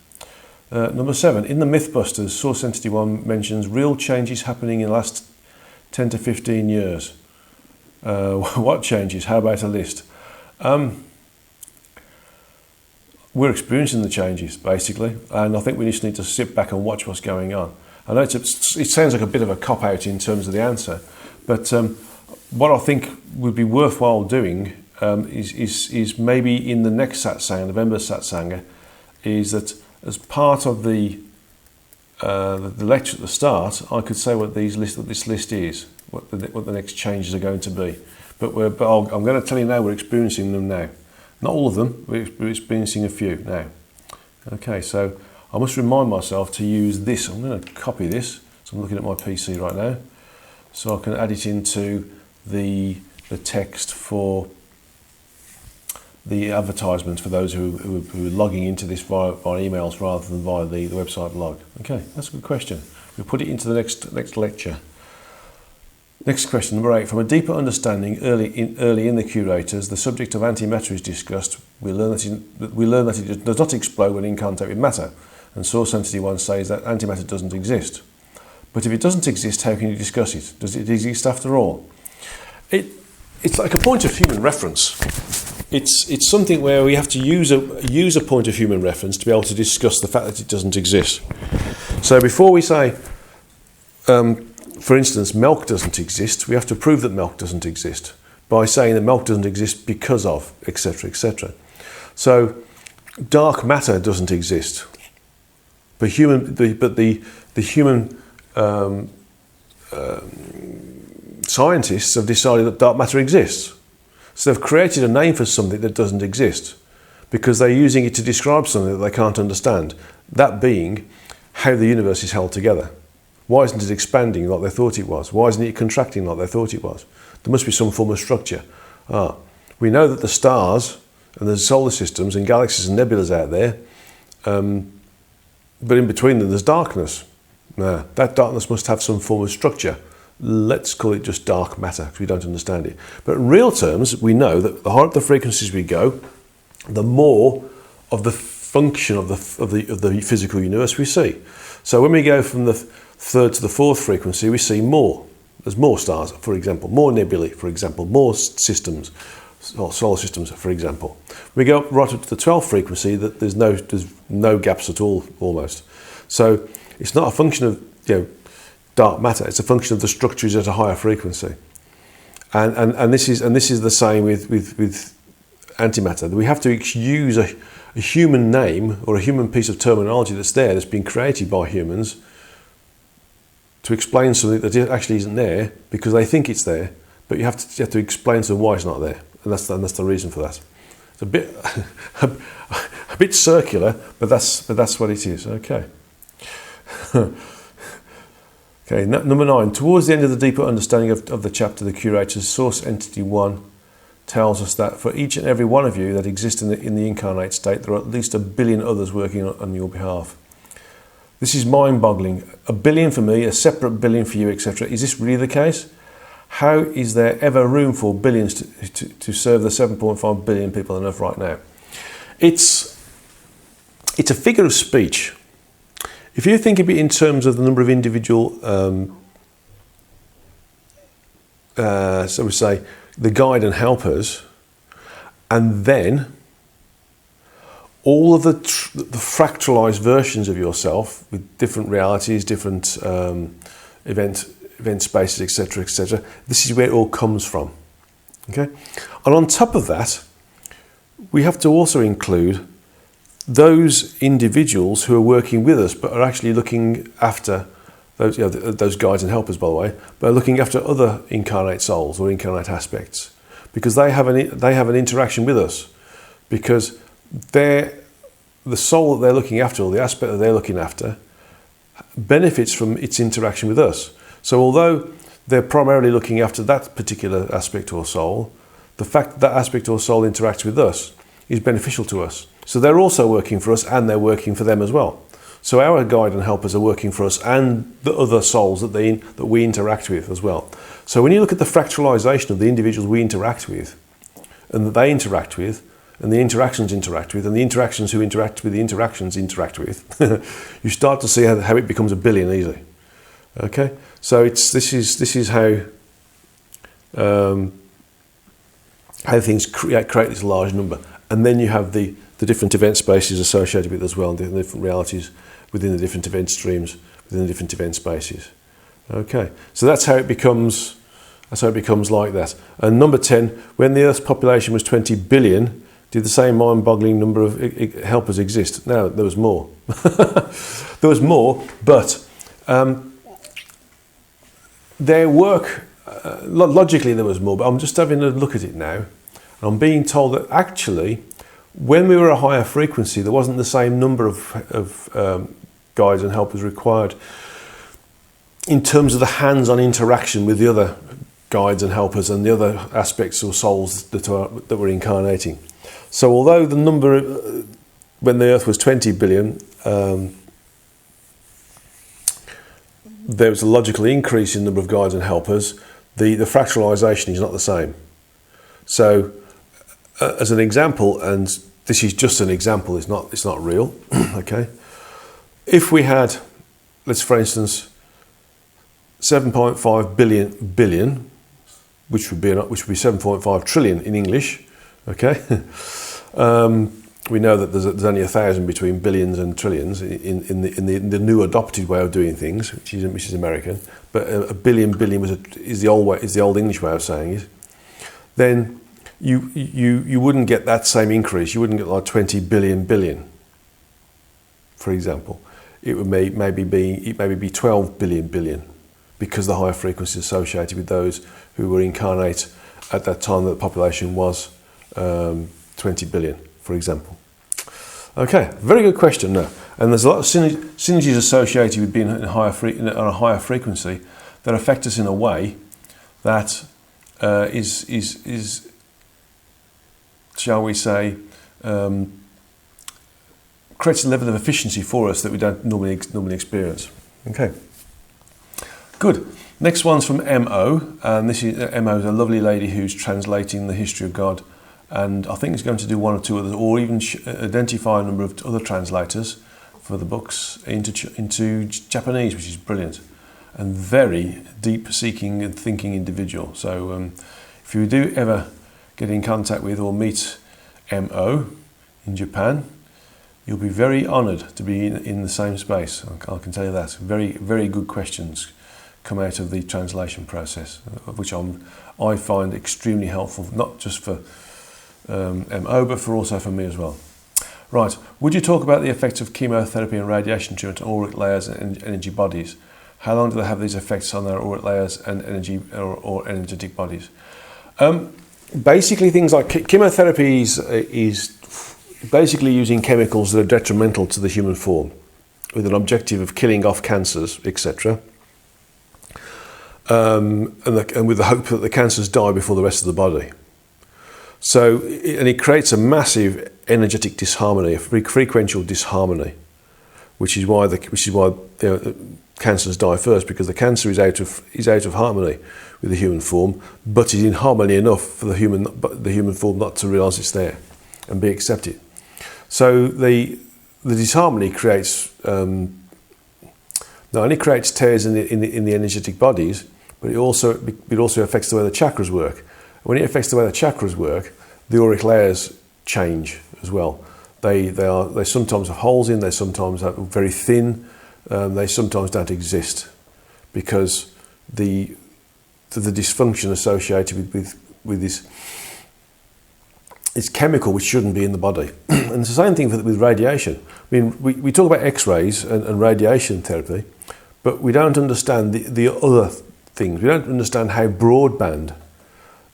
Number 7, in the Mythbusters, Source Entity 1 mentions real changes happening in the last 10 to 15 years. What changes? How about a list? We're experiencing the changes, basically, and I think we just need to sit back and watch what's going on. I know it sounds like a bit of a cop-out in terms of the answer, but what I think would be worthwhile doing is maybe in the next Satsanga, November Satsanga, is that as part of the lecture at the start, I could say what this list is, what the next changes are going to be. But I'm going to tell you now, we're experiencing them now. Not all of them, we're experiencing a few now. Okay, so I must remind myself to use this. I'm going to copy this. So I'm looking at my PC right now, so I can add it into the text for the advertisements for those who are logging into this via emails rather than via the website blog. Okay, that's a good question. We'll put it into the next lecture. Next question, number 8. From a deeper understanding early in the curators, the subject of antimatter is discussed. We learn that it does not explode when in contact with matter, and Source Entity 1 says that antimatter doesn't exist. But if it doesn't exist, how can you discuss it? Does it exist after all? It's like a point of human reference. It's something where we have to use a point of human reference to be able to discuss the fact that it doesn't exist. So before we say, for instance, milk doesn't exist, we have to prove that milk doesn't exist by saying that milk doesn't exist because of, etc., etc. So dark matter doesn't exist, but the human scientists have decided that dark matter exists. So they've created a name for something that doesn't exist because they're using it to describe something that they can't understand. That being how the universe is held together. Why isn't it expanding like they thought it was? Why isn't it contracting like they thought it was? There must be some form of structure. We know that the stars and the solar systems and galaxies and nebulas out there, but in between them there's darkness. That darkness must have some form of structure. Let's call it just dark matter because we don't understand it. But in real terms, we know that the higher up the frequencies we go, the more of the function of the physical universe we see. So when we go from the 3rd to the 4th frequency, we see more. There's more stars, for example, more nebulae, for example, more systems, or solar systems, for example. We go right up to the 12th frequency, that there's no gaps at all, almost. So it's not a function of dark matter; it's a function of the structures at a higher frequency. And this is the same with antimatter. We have to use a human name or a human piece of terminology that's been created by humans to explain something that actually isn't there because they think it's there, but you have to explain to them why it's not there, and that's the reason for that. It's a bit a bit circular, but that's what it is. Okay. Okay. Number 9. Towards the end of the deeper understanding of the chapter, the curator's Source Entity 1 tells us that for each and every one of you that exists in the incarnate state, there are at least 1 billion others working on your behalf. This is mind-boggling. 1 billion for me, a separate billion for you, etc. Is this really the case? How is there ever room for billions to serve the 7.5 billion people on Earth right now? It's a figure of speech. If you think of it in terms of the number of individual, so we say, the guide and helpers, and then all of the fractalized versions of yourself with different realities, different event spaces, etc., etc. This is where it all comes from. Okay, and on top of that, we have to also include those individuals who are working with us, but are actually looking after those, those guides and helpers, by the way, but are looking after other incarnate souls or incarnate aspects, because they have an interaction with us, because the soul that they're looking after, or the aspect that they're looking after, benefits from its interaction with us. So although they're primarily looking after that particular aspect or soul, the fact that that aspect or soul interacts with us is beneficial to us. So they're also working for us, and they're working for them as well. So our guide and helpers are working for us and the other souls that we interact with as well. So when you look at the fractalization of the individuals we interact with, and that they interact with, and the interactions interact with, and the interactions who interact with the interactions interact with, you start to see how it becomes a billion easily. Okay, so this is how things create this large number, and then you have the different event spaces associated with it as well, and the different realities within the different event streams, within the different event spaces. Okay, so that's how it becomes like that. And number 10, when the Earth's population was 20 billion, did the same mind-boggling number of helpers exist? No, there was more. There was more, but their work, logically there was more, but I'm just having a look at it now, and I'm being told that actually, when we were a higher frequency, there wasn't the same number of guides and helpers required in terms of the hands-on interaction with the other guides and helpers and the other aspects or souls that were incarnating. So although the number, when the Earth was 20 billion, there was a logical increase in the number of guides and helpers, the fractalization is not the same. So as an example, and this is just an example, it's not real, okay? If we had, let's for instance, 7.5 billion, which would be 7.5 trillion in English, okay? We know that there's only 1,000 between billions and trillions in the new adopted way of doing things, which is American. But a billion is the old English way of saying it. Then you wouldn't get that same increase. You wouldn't get like 20 billion, for example. It would maybe be 12 billion, because the higher frequency associated with those who were incarnate at that time that the population was 20 billion, for example. Okay, very good question now. And there's a lot of synergies associated with being on a higher frequency that affect us in a way that is shall we say, creates a level of efficiency for us that we don't normally experience. Okay, good. Next one's from M.O. And this is M.O. is a lovely lady who's translating the history of God, and I think is going to do one or two others, or even identify a number of other translators for the books into Japanese, which is brilliant, and very deep seeking and thinking individual. So if you do ever get in contact with or meet M.O. in Japan, you'll be very honoured to be in the same space. I can tell you that. Very, very good questions come out of the translation process, which I find extremely helpful, not just for M.O., but also for me as well. Right, would you talk about the effects of chemotherapy and radiation treatment on auric layers and energy bodies? How long do they have these effects on their auric layers and energy or energetic bodies? Basically, things like chemotherapy is basically using chemicals that are detrimental to the human form, with an objective of killing off cancers, etc. And with the hope that the cancers die before the rest of the body. So, and it creates a massive energetic disharmony, a frequential disharmony, which is why the cancers die first, because the cancer is out of harmony with the human form, but is in harmony enough for the human form not to realise it's there and be accepted. So the disharmony creates not only creates tears in the energetic bodies, but it also affects the way the chakras work. When it affects the way the chakras work, the auric layers change as well. They sometimes have holes in. They sometimes are very thin. They sometimes don't exist because the dysfunction associated with this it's chemical which shouldn't be in the body. And it's the same thing with radiation. I mean, we talk about X-rays and radiation therapy, but we don't understand the other things. We don't understand how broadband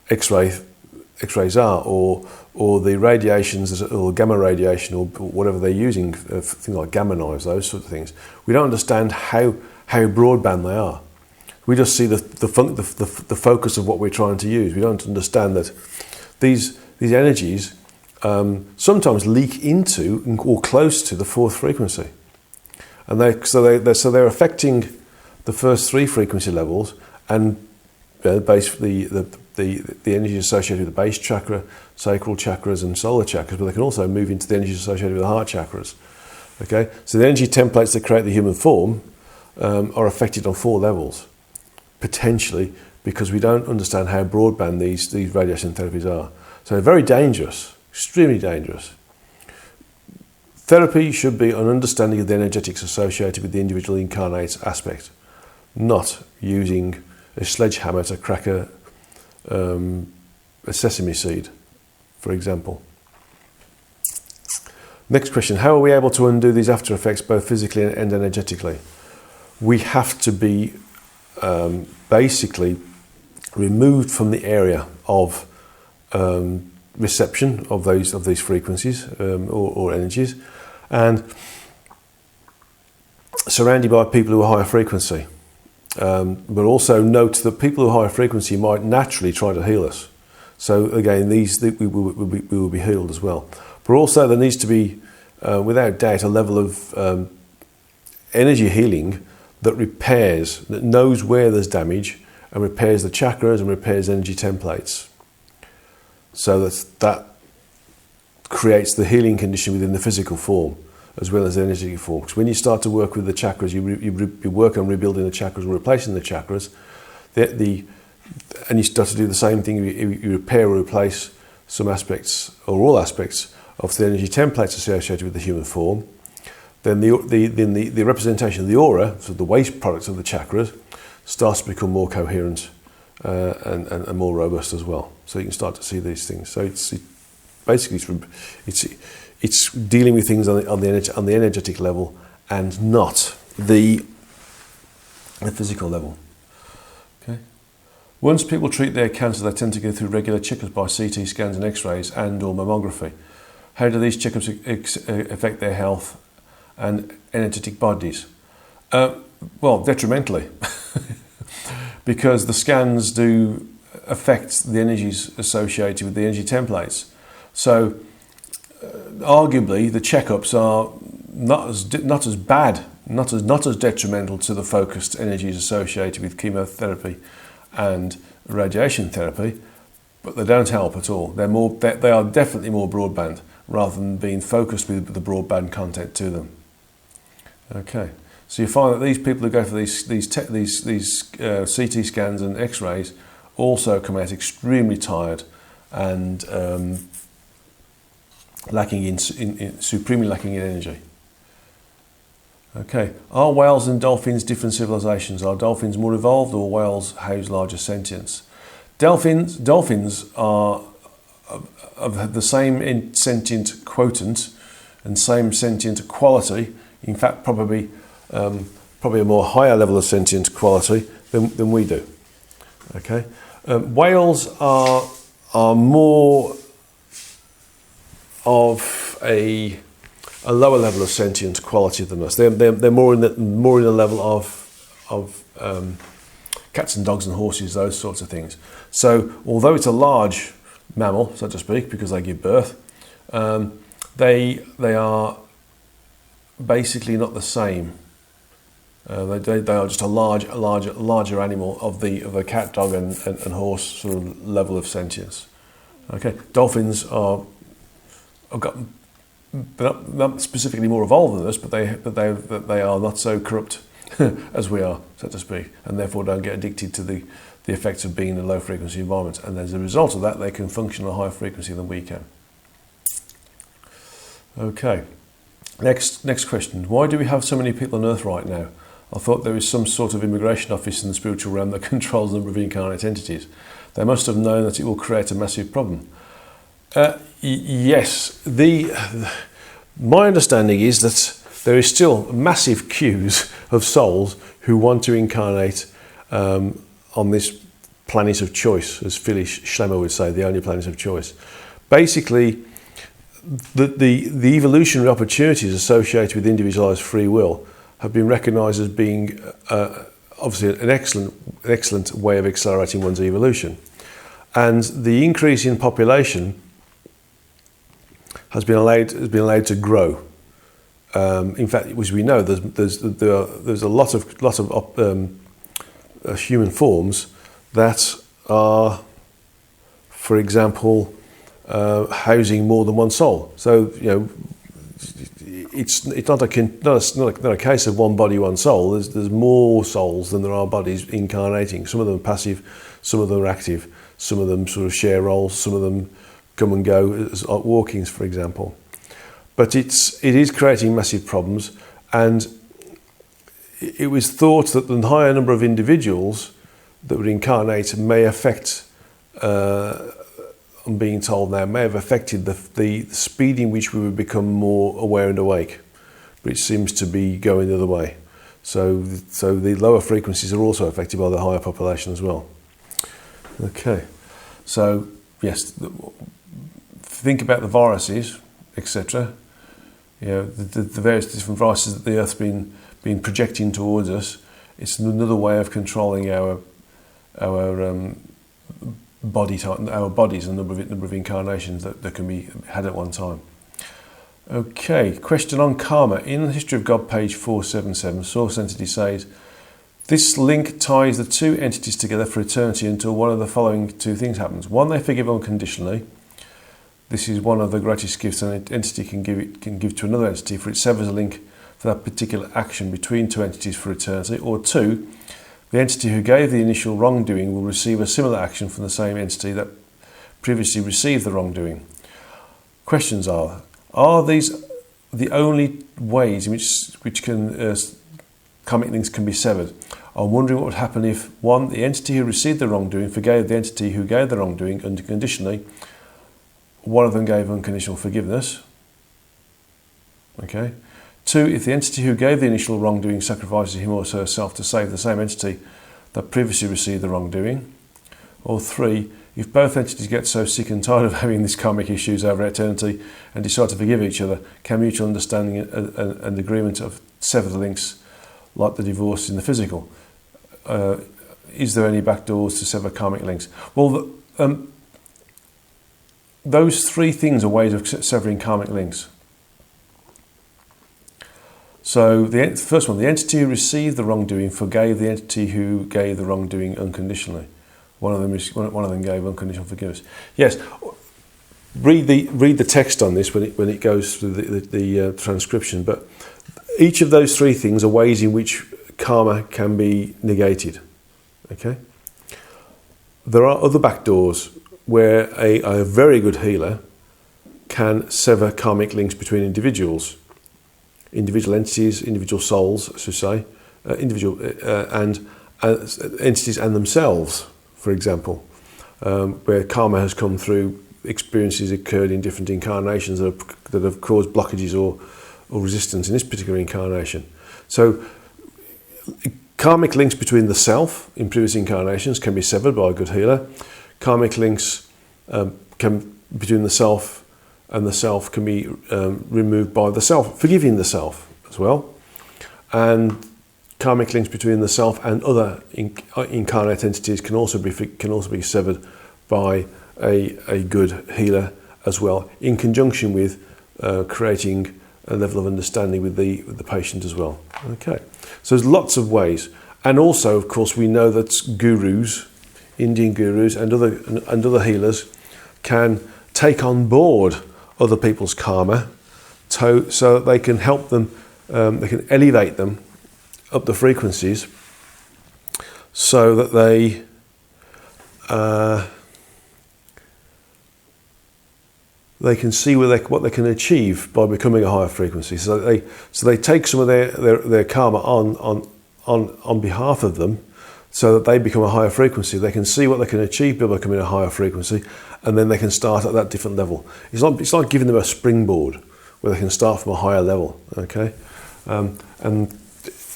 X-rays are, or the radiations, or gamma radiation, or whatever they're using, things like gamma knives, those sort of things. We don't understand how broadband they are. We just see the focus of what we're trying to use. We don't understand that these energies sometimes leak into or close to the fourth frequency, and they're affecting the first three frequency levels, and basically the energy associated with the base chakra, sacral chakras, and solar chakras, but they can also move into the energies associated with the heart chakras. Okay, so the energy templates that create the human form are affected on 4 levels, potentially, because we don't understand how broadband these radiation therapies are. So they're very dangerous, extremely dangerous. Therapy should be an understanding of the energetics associated with the individual incarnate aspect, not using a sledgehammer to crack a sesame seed, for example. Next question, how are we able to undo these after effects both physically and energetically? We have to be basically removed from the area of reception of these frequencies or energies, and surrounded by people who are higher frequency. But also note that people who are higher frequency might naturally try to heal us. So again, we will be healed as well. But also there needs to be, without doubt, a level of energy healing that repairs, that knows where there's damage, and repairs the chakras and repairs energy templates. So that creates the healing condition within the physical form as well as the energetic form. Because when you start to work with the chakras, you work on rebuilding the chakras or replacing the chakras, and you start to do the same thing. You repair or replace some aspects or all aspects of the energy templates associated with the human form. Then the representation of the aura, so the waste products of the chakras, starts to become more coherent and more robust as well. So you can start to see these things. So it's dealing with things on the energetic level and not the physical level. Okay. Once people treat their cancer, they tend to go through regular checkups by CT scans and X-rays and/or mammography. How do these checkups affect their health and energetic bodies? Well, detrimentally, because the scans do affect the energies associated with the energy templates. So, arguably, the checkups are not as bad, not as detrimental to the focused energies associated with chemotherapy and radiation therapy, but they don't help at all. They are definitely more broadband rather than being focused with the broadband content to them. Okay, so you find that these people who go for these CT scans and X-rays also come out extremely tired and supremely lacking in energy. Okay, are whales and dolphins different civilizations? Are dolphins more evolved, or whales house larger sentience? Dolphins are of the same sentient quotient and same sentient quality. In fact, probably a more higher level of sentient quality than we do. Okay, whales are more of a lower level of sentient quality than us. They're more in the level of cats and dogs and horses, those sorts of things. So although it's a large mammal, so to speak, because they give birth, they are basically not the same. They are just a larger animal of the cat, dog, and horse sort of level of sentience. Okay, dolphins they're not specifically more evolved than us, but they are not so corrupt as we are, so to speak, and therefore don't get addicted to the effects of being in a low frequency environment. And as a result of that, they can function at a higher frequency than we can. Okay, next question. Why do we have so many people on Earth right now? I thought there was some sort of immigration office in the spiritual realm that controls the number of incarnate entities. They must have known that it will create a massive problem. Yes. My understanding is that there is still massive queues of souls who want to incarnate on this planet of choice, as Phyllis Schlemmer would say, the only planet of choice. Basically, the evolutionary opportunities associated with individualized free will have been recognized as being obviously an excellent way of accelerating one's evolution. And the increase in population has been allowed to grow. In fact, as we know, there's a lot of human forms that are, for example, housing more than one soul. So it's not a case of one body, one soul. There's more souls than there are bodies incarnating. Some of them are passive, some of them are active, some of them sort of share roles, some of them come and go as walk-ins, for example. But it is creating massive problems, and it was thought that the higher number of individuals that would incarnate may affect, I'm being told now, may have affected the speed in which we would become more aware and awake, which seems to be going the other way. So the lower frequencies are also affected by the higher population as well. Okay, so yes, think about the viruses, etc. The various different viruses that the Earth's been projecting towards us. It's another way of controlling our body type, our bodies, and number of incarnations that can be had at one time. Okay, question on karma. In the History of God, page 477, Source Entity says, this link ties the two entities together for eternity until one of the following two things happens. One, they forgive unconditionally. This is one of the greatest gifts an entity can give to another entity, for it severs a link for that particular action between two entities for eternity. Or two, the entity who gave the initial wrongdoing will receive a similar action from the same entity that previously received the wrongdoing. Questions are these the only ways in which karmic links can be severed? I'm wondering what would happen if, one, the entity who received the wrongdoing forgave the entity who gave the wrongdoing unconditionally. One of them gave unconditional forgiveness. Okay. Two, if the entity who gave the initial wrongdoing sacrifices him or herself to save the same entity that previously received the wrongdoing. Or three, if both entities get so sick and tired of having these karmic issues over eternity and decide to forgive each other, can mutual understanding and agreement of sever the links like the divorce in the physical? Is there any backdoors to sever karmic links? Well, those three things are ways of severing karmic links. So the first one, the entity who received the wrongdoing forgave the entity who gave the wrongdoing unconditionally. One of them gave unconditional forgiveness. Yes, read the text on this when it goes through the transcription. But each of those three things are ways in which karma can be negated. Okay. There are other backdoors where a very good healer can sever karmic links between individuals. Individual entities, individual souls, I should say, and entities and themselves, for example, where karma has come through experiences occurred in different incarnations that have caused blockages or resistance in this particular incarnation. So karmic links between the self in previous incarnations can be severed by a good healer. Karmic links between the self and the self can be removed by the self, forgiving the self as well. And karmic links between the self and other incarnate entities can also be severed by a good healer as well, in conjunction with creating a level of understanding with the patient as well. Okay, so there's lots of ways, and also, of course, we know that gurus, Indian gurus, and other healers can take on board other people's karma, so that they can help them, they can elevate them up the frequencies, so that they can see what they can achieve by becoming a higher frequency. So they take some of their karma on behalf of them, so that they become a higher frequency. They can see what they can achieve by becoming a higher frequency, and then they can start at that different level. It's like giving them a springboard where they can start from a higher level. Okay, and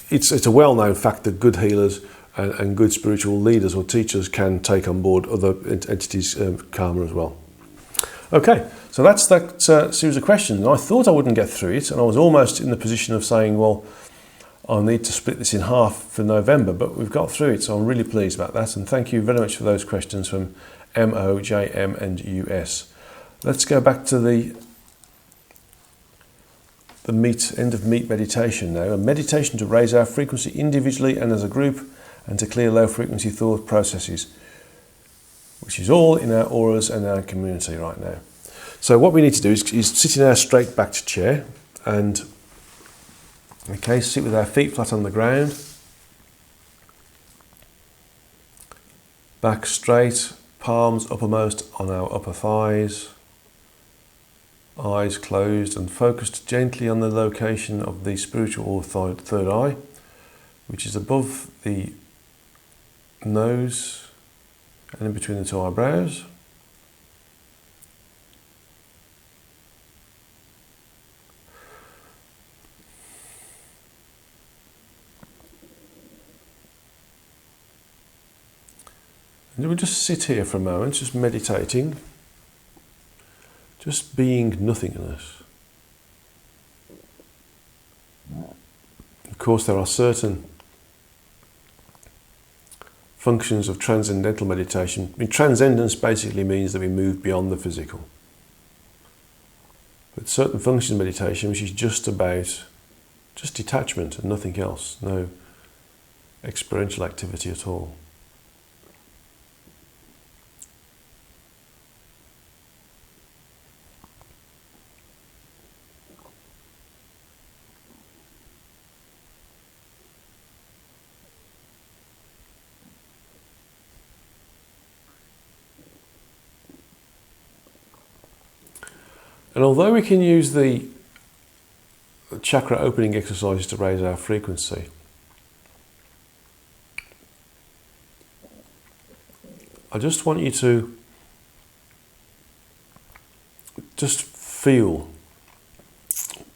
it's a well-known fact that good healers and good spiritual leaders or teachers can take on board other entities' karma as well. Okay, so that's that series of questions. And I thought I wouldn't get through it, and I was almost in the position of saying, well, I'll need to split this in half for November, but we've got through it, so I'm really pleased about that. And thank you very much for those questions from MO, JM and US. Let's go back to the end of meat meditation now. A meditation to raise our frequency individually and as a group, and to clear low frequency thought processes, which is all in our auras and our community right now. So what we need to do is sit in our straight backed chair, and okay, sit with our feet flat on the ground, back straight, palms uppermost on our upper thighs, eyes closed and focused gently on the location of the spiritual or third eye, which is above the nose and in between the two eyebrows. And we'll just sit here for a moment, just meditating, just being nothingness. Of course, there are certain functions of transcendental meditation. I mean, transcendence basically means that we move beyond the physical. But certain functions of meditation, which is just about just detachment and nothing else, no experiential activity at all. And although we can use the chakra opening exercises to raise our frequency, I just want you to just feel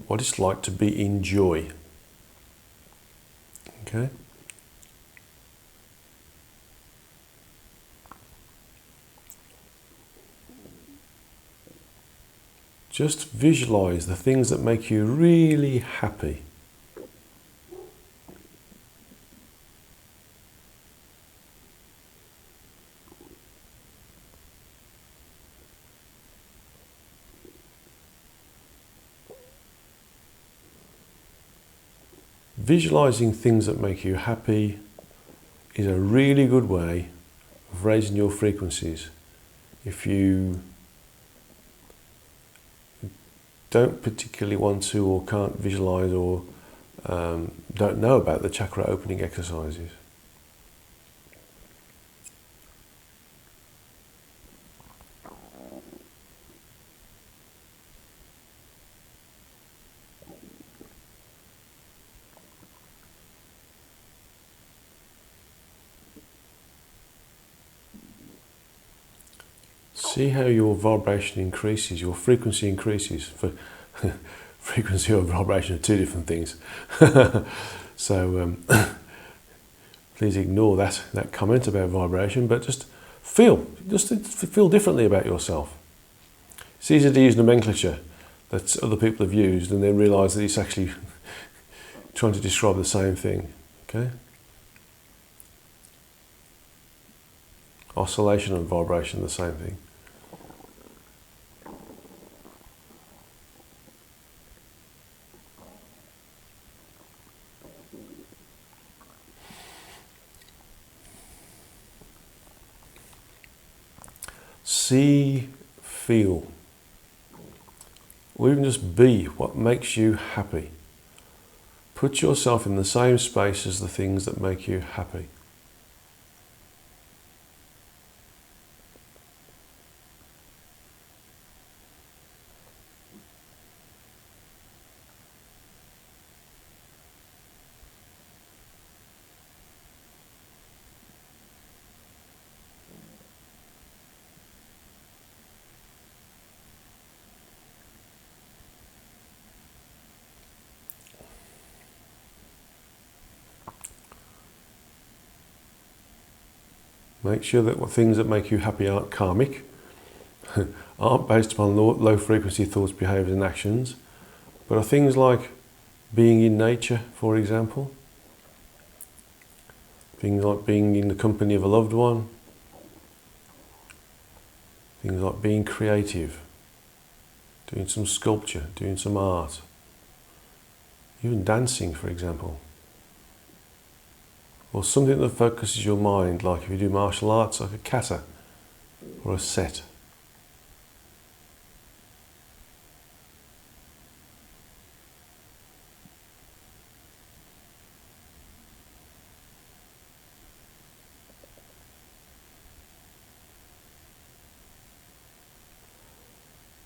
what it's like to be in joy. Okay? Just visualize the things that make you really happy. Visualizing things that make you happy is a really good way of raising your frequencies. If you don't particularly want to, or can't visualize, or don't know about the chakra opening exercises. See how your vibration increases, your frequency increases. For frequency or vibration are two different things. So please ignore that comment about vibration, but just feel differently about yourself. It's easy to use nomenclature that other people have used and then realise that it's actually trying to describe the same thing. Okay? Oscillation and vibration are the same thing. See, feel, or even just be what makes you happy. Put yourself in the same space as the things that make you happy. Make sure that things that make you happy aren't karmic, aren't based upon low frequency thoughts, behaviours and actions, but are things like being in nature, for example. Things like being in the company of a loved one. Things like being creative, doing some sculpture, doing some art. Even dancing, for example. Or something that focuses your mind, like if you do martial arts, like a kata or a set.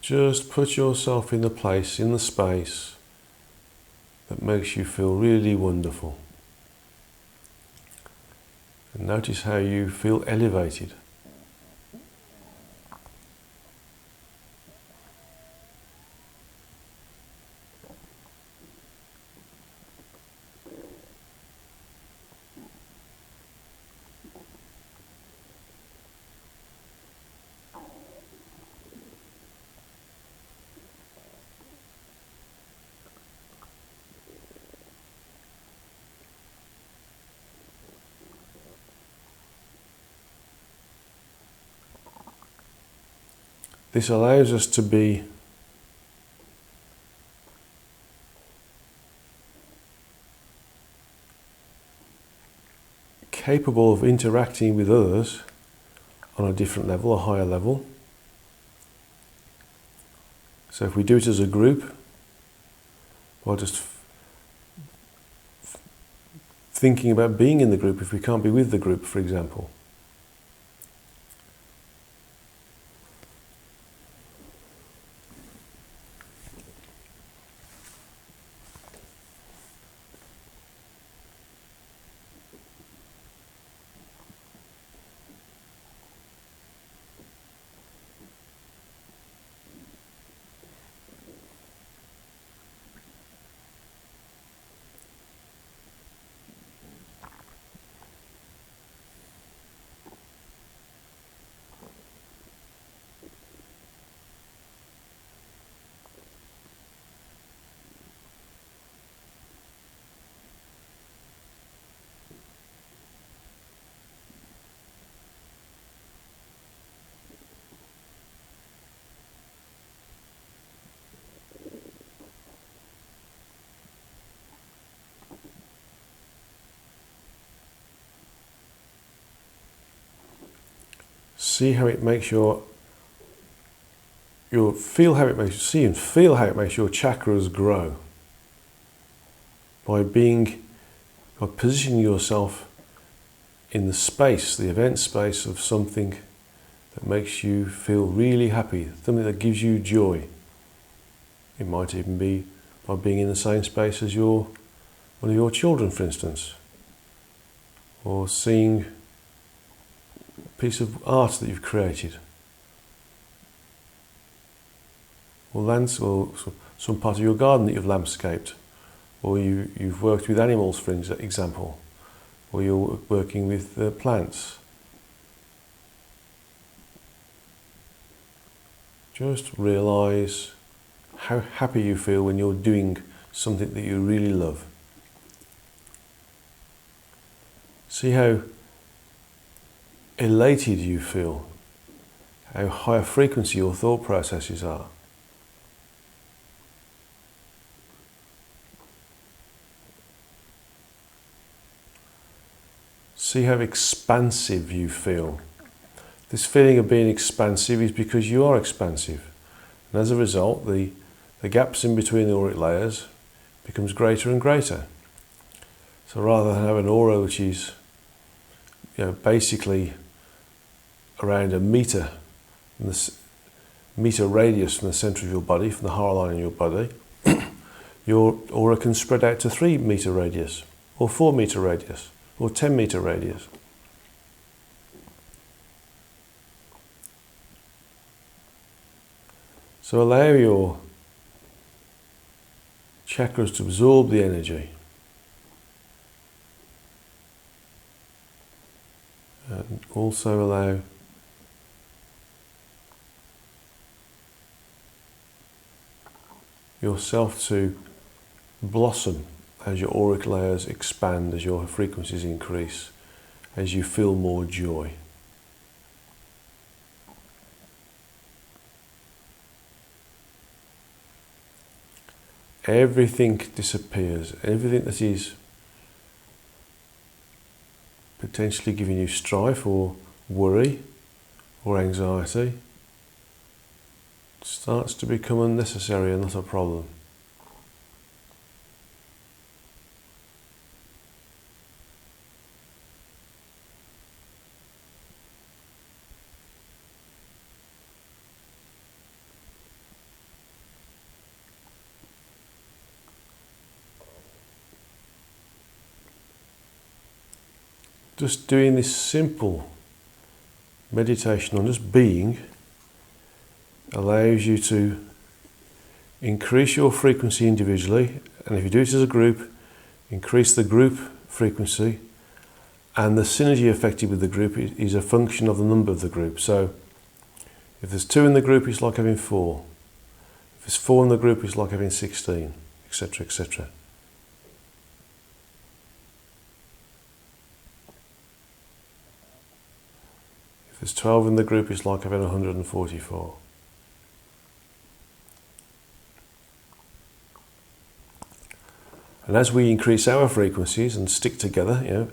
Just put yourself in the place, in the space that makes you feel really wonderful. And notice how you feel elevated. This allows us to be capable of interacting with others on a different level, a higher level. So if we do it as a group, or just thinking about being in the group if we can't be with the group, for example. See how it makes feel how it makes see and feel how it makes your chakras grow by positioning yourself in the space, the event space of something that makes you feel really happy, something that gives you joy. It might even be by being in the same space as one of your children, for instance, or seeing piece of art that you've created, or some part of your garden that you've landscaped, or you've worked with animals, for example, or you're working with plants. Just realise how happy you feel when you're doing something that you really love. See how elated you feel, how high a frequency your thought processes are. See how expansive you feel. This feeling of being expansive is because you are expansive. And as a result, the gaps in between the auric layers becomes greater and greater. So rather than have an aura which is basically around a meter, meter radius from the centre of your body, from the heart line in your body, your aura can spread out to 3 meter radius, or 4 meter radius, or 10 meter radius. So allow your chakras to absorb the energy. And also allow yourself to blossom as your auric layers expand, as your frequencies increase, as you feel more joy. Everything disappears. Everything that is potentially giving you strife or worry or anxiety starts to become unnecessary and not a problem. Just doing this simple meditation on just being allows you to increase your frequency individually, and if you do it as a group, increase the group frequency, and the synergy affected with the group is a function of the number of the group. So if there's 2 in the group, it's like having 4. If there's 4 in the group, it's like having 16, etc., etc. If there's 12 in the group, it's like having 144. And as we increase our frequencies and stick together,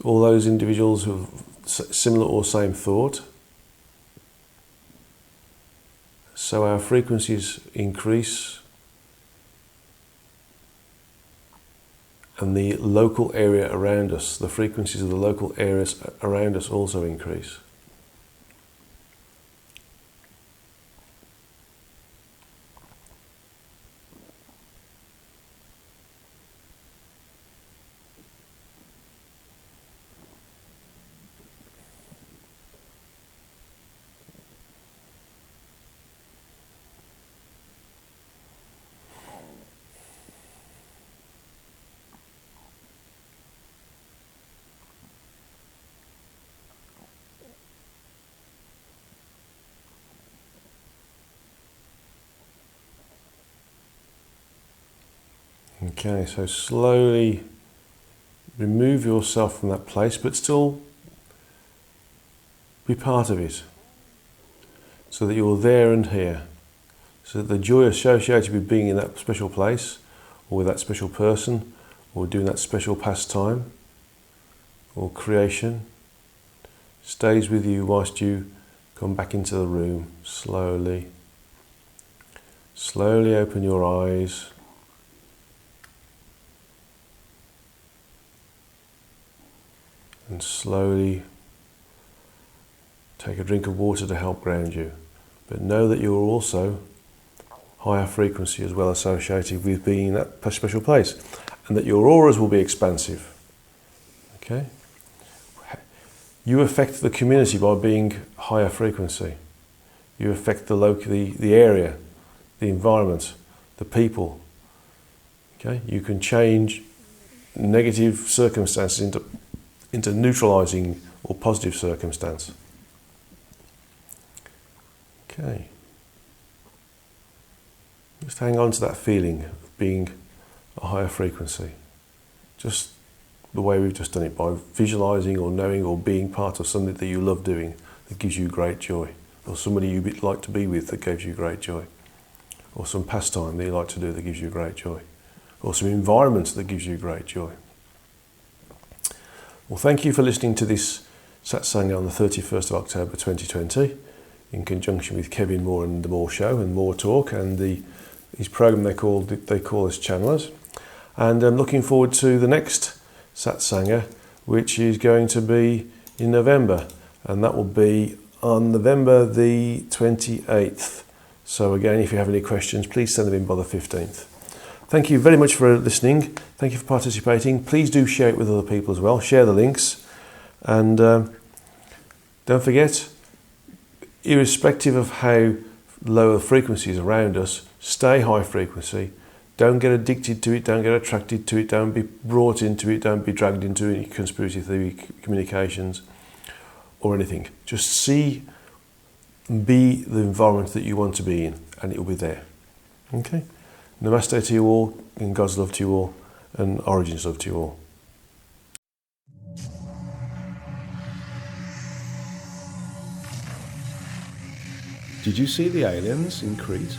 all those individuals who have similar or same thought, so our frequencies increase and the local area around us, the frequencies of the local areas around us also increase. Okay, so slowly remove yourself from that place, but still be part of it, so that you're there and here, so that the joy associated with being in that special place, or with that special person, or doing that special pastime, or creation, stays with you whilst you come back into the room. Slowly open your eyes. And slowly take a drink of water to help ground you. But know that you're also higher frequency as well associated with being in that special place. And that your auras will be expansive. Okay? You affect the community by being higher frequency. You affect the area, the environment, the people. Okay? You can change negative circumstances into neutralizing or positive circumstance. Okay. Just hang on to that feeling of being a higher frequency. Just the way we've just done it, by visualizing or knowing or being part of something that you love doing that gives you great joy, or somebody you'd like to be with that gives you great joy, or some pastime that you like to do that gives you great joy, or some environment that gives you great joy. Well, thank you for listening to this Satsanga on the 31st of October 2020 in conjunction with Kevin Moore and The Moore Show and More Talk and his program they call us Channelers. And I'm looking forward to the next Satsanga, which is going to be in November, and that will be on November the 28th. So again, if you have any questions, please send them in by the 15th. Thank you very much for listening. Thank you for participating. Please do share it with other people as well. Share the links. And don't forget, irrespective of how low the frequencies around us, stay high frequency. Don't get addicted to it. Don't get attracted to it. Don't be brought into it. Don't be dragged into any conspiracy theory communications. or anything. Just see and be the environment that you want to be in, and it will be there. Okay? Namaste to you all, and God's love to you all, and Origin's love to you all. Did you see the aliens in Crete?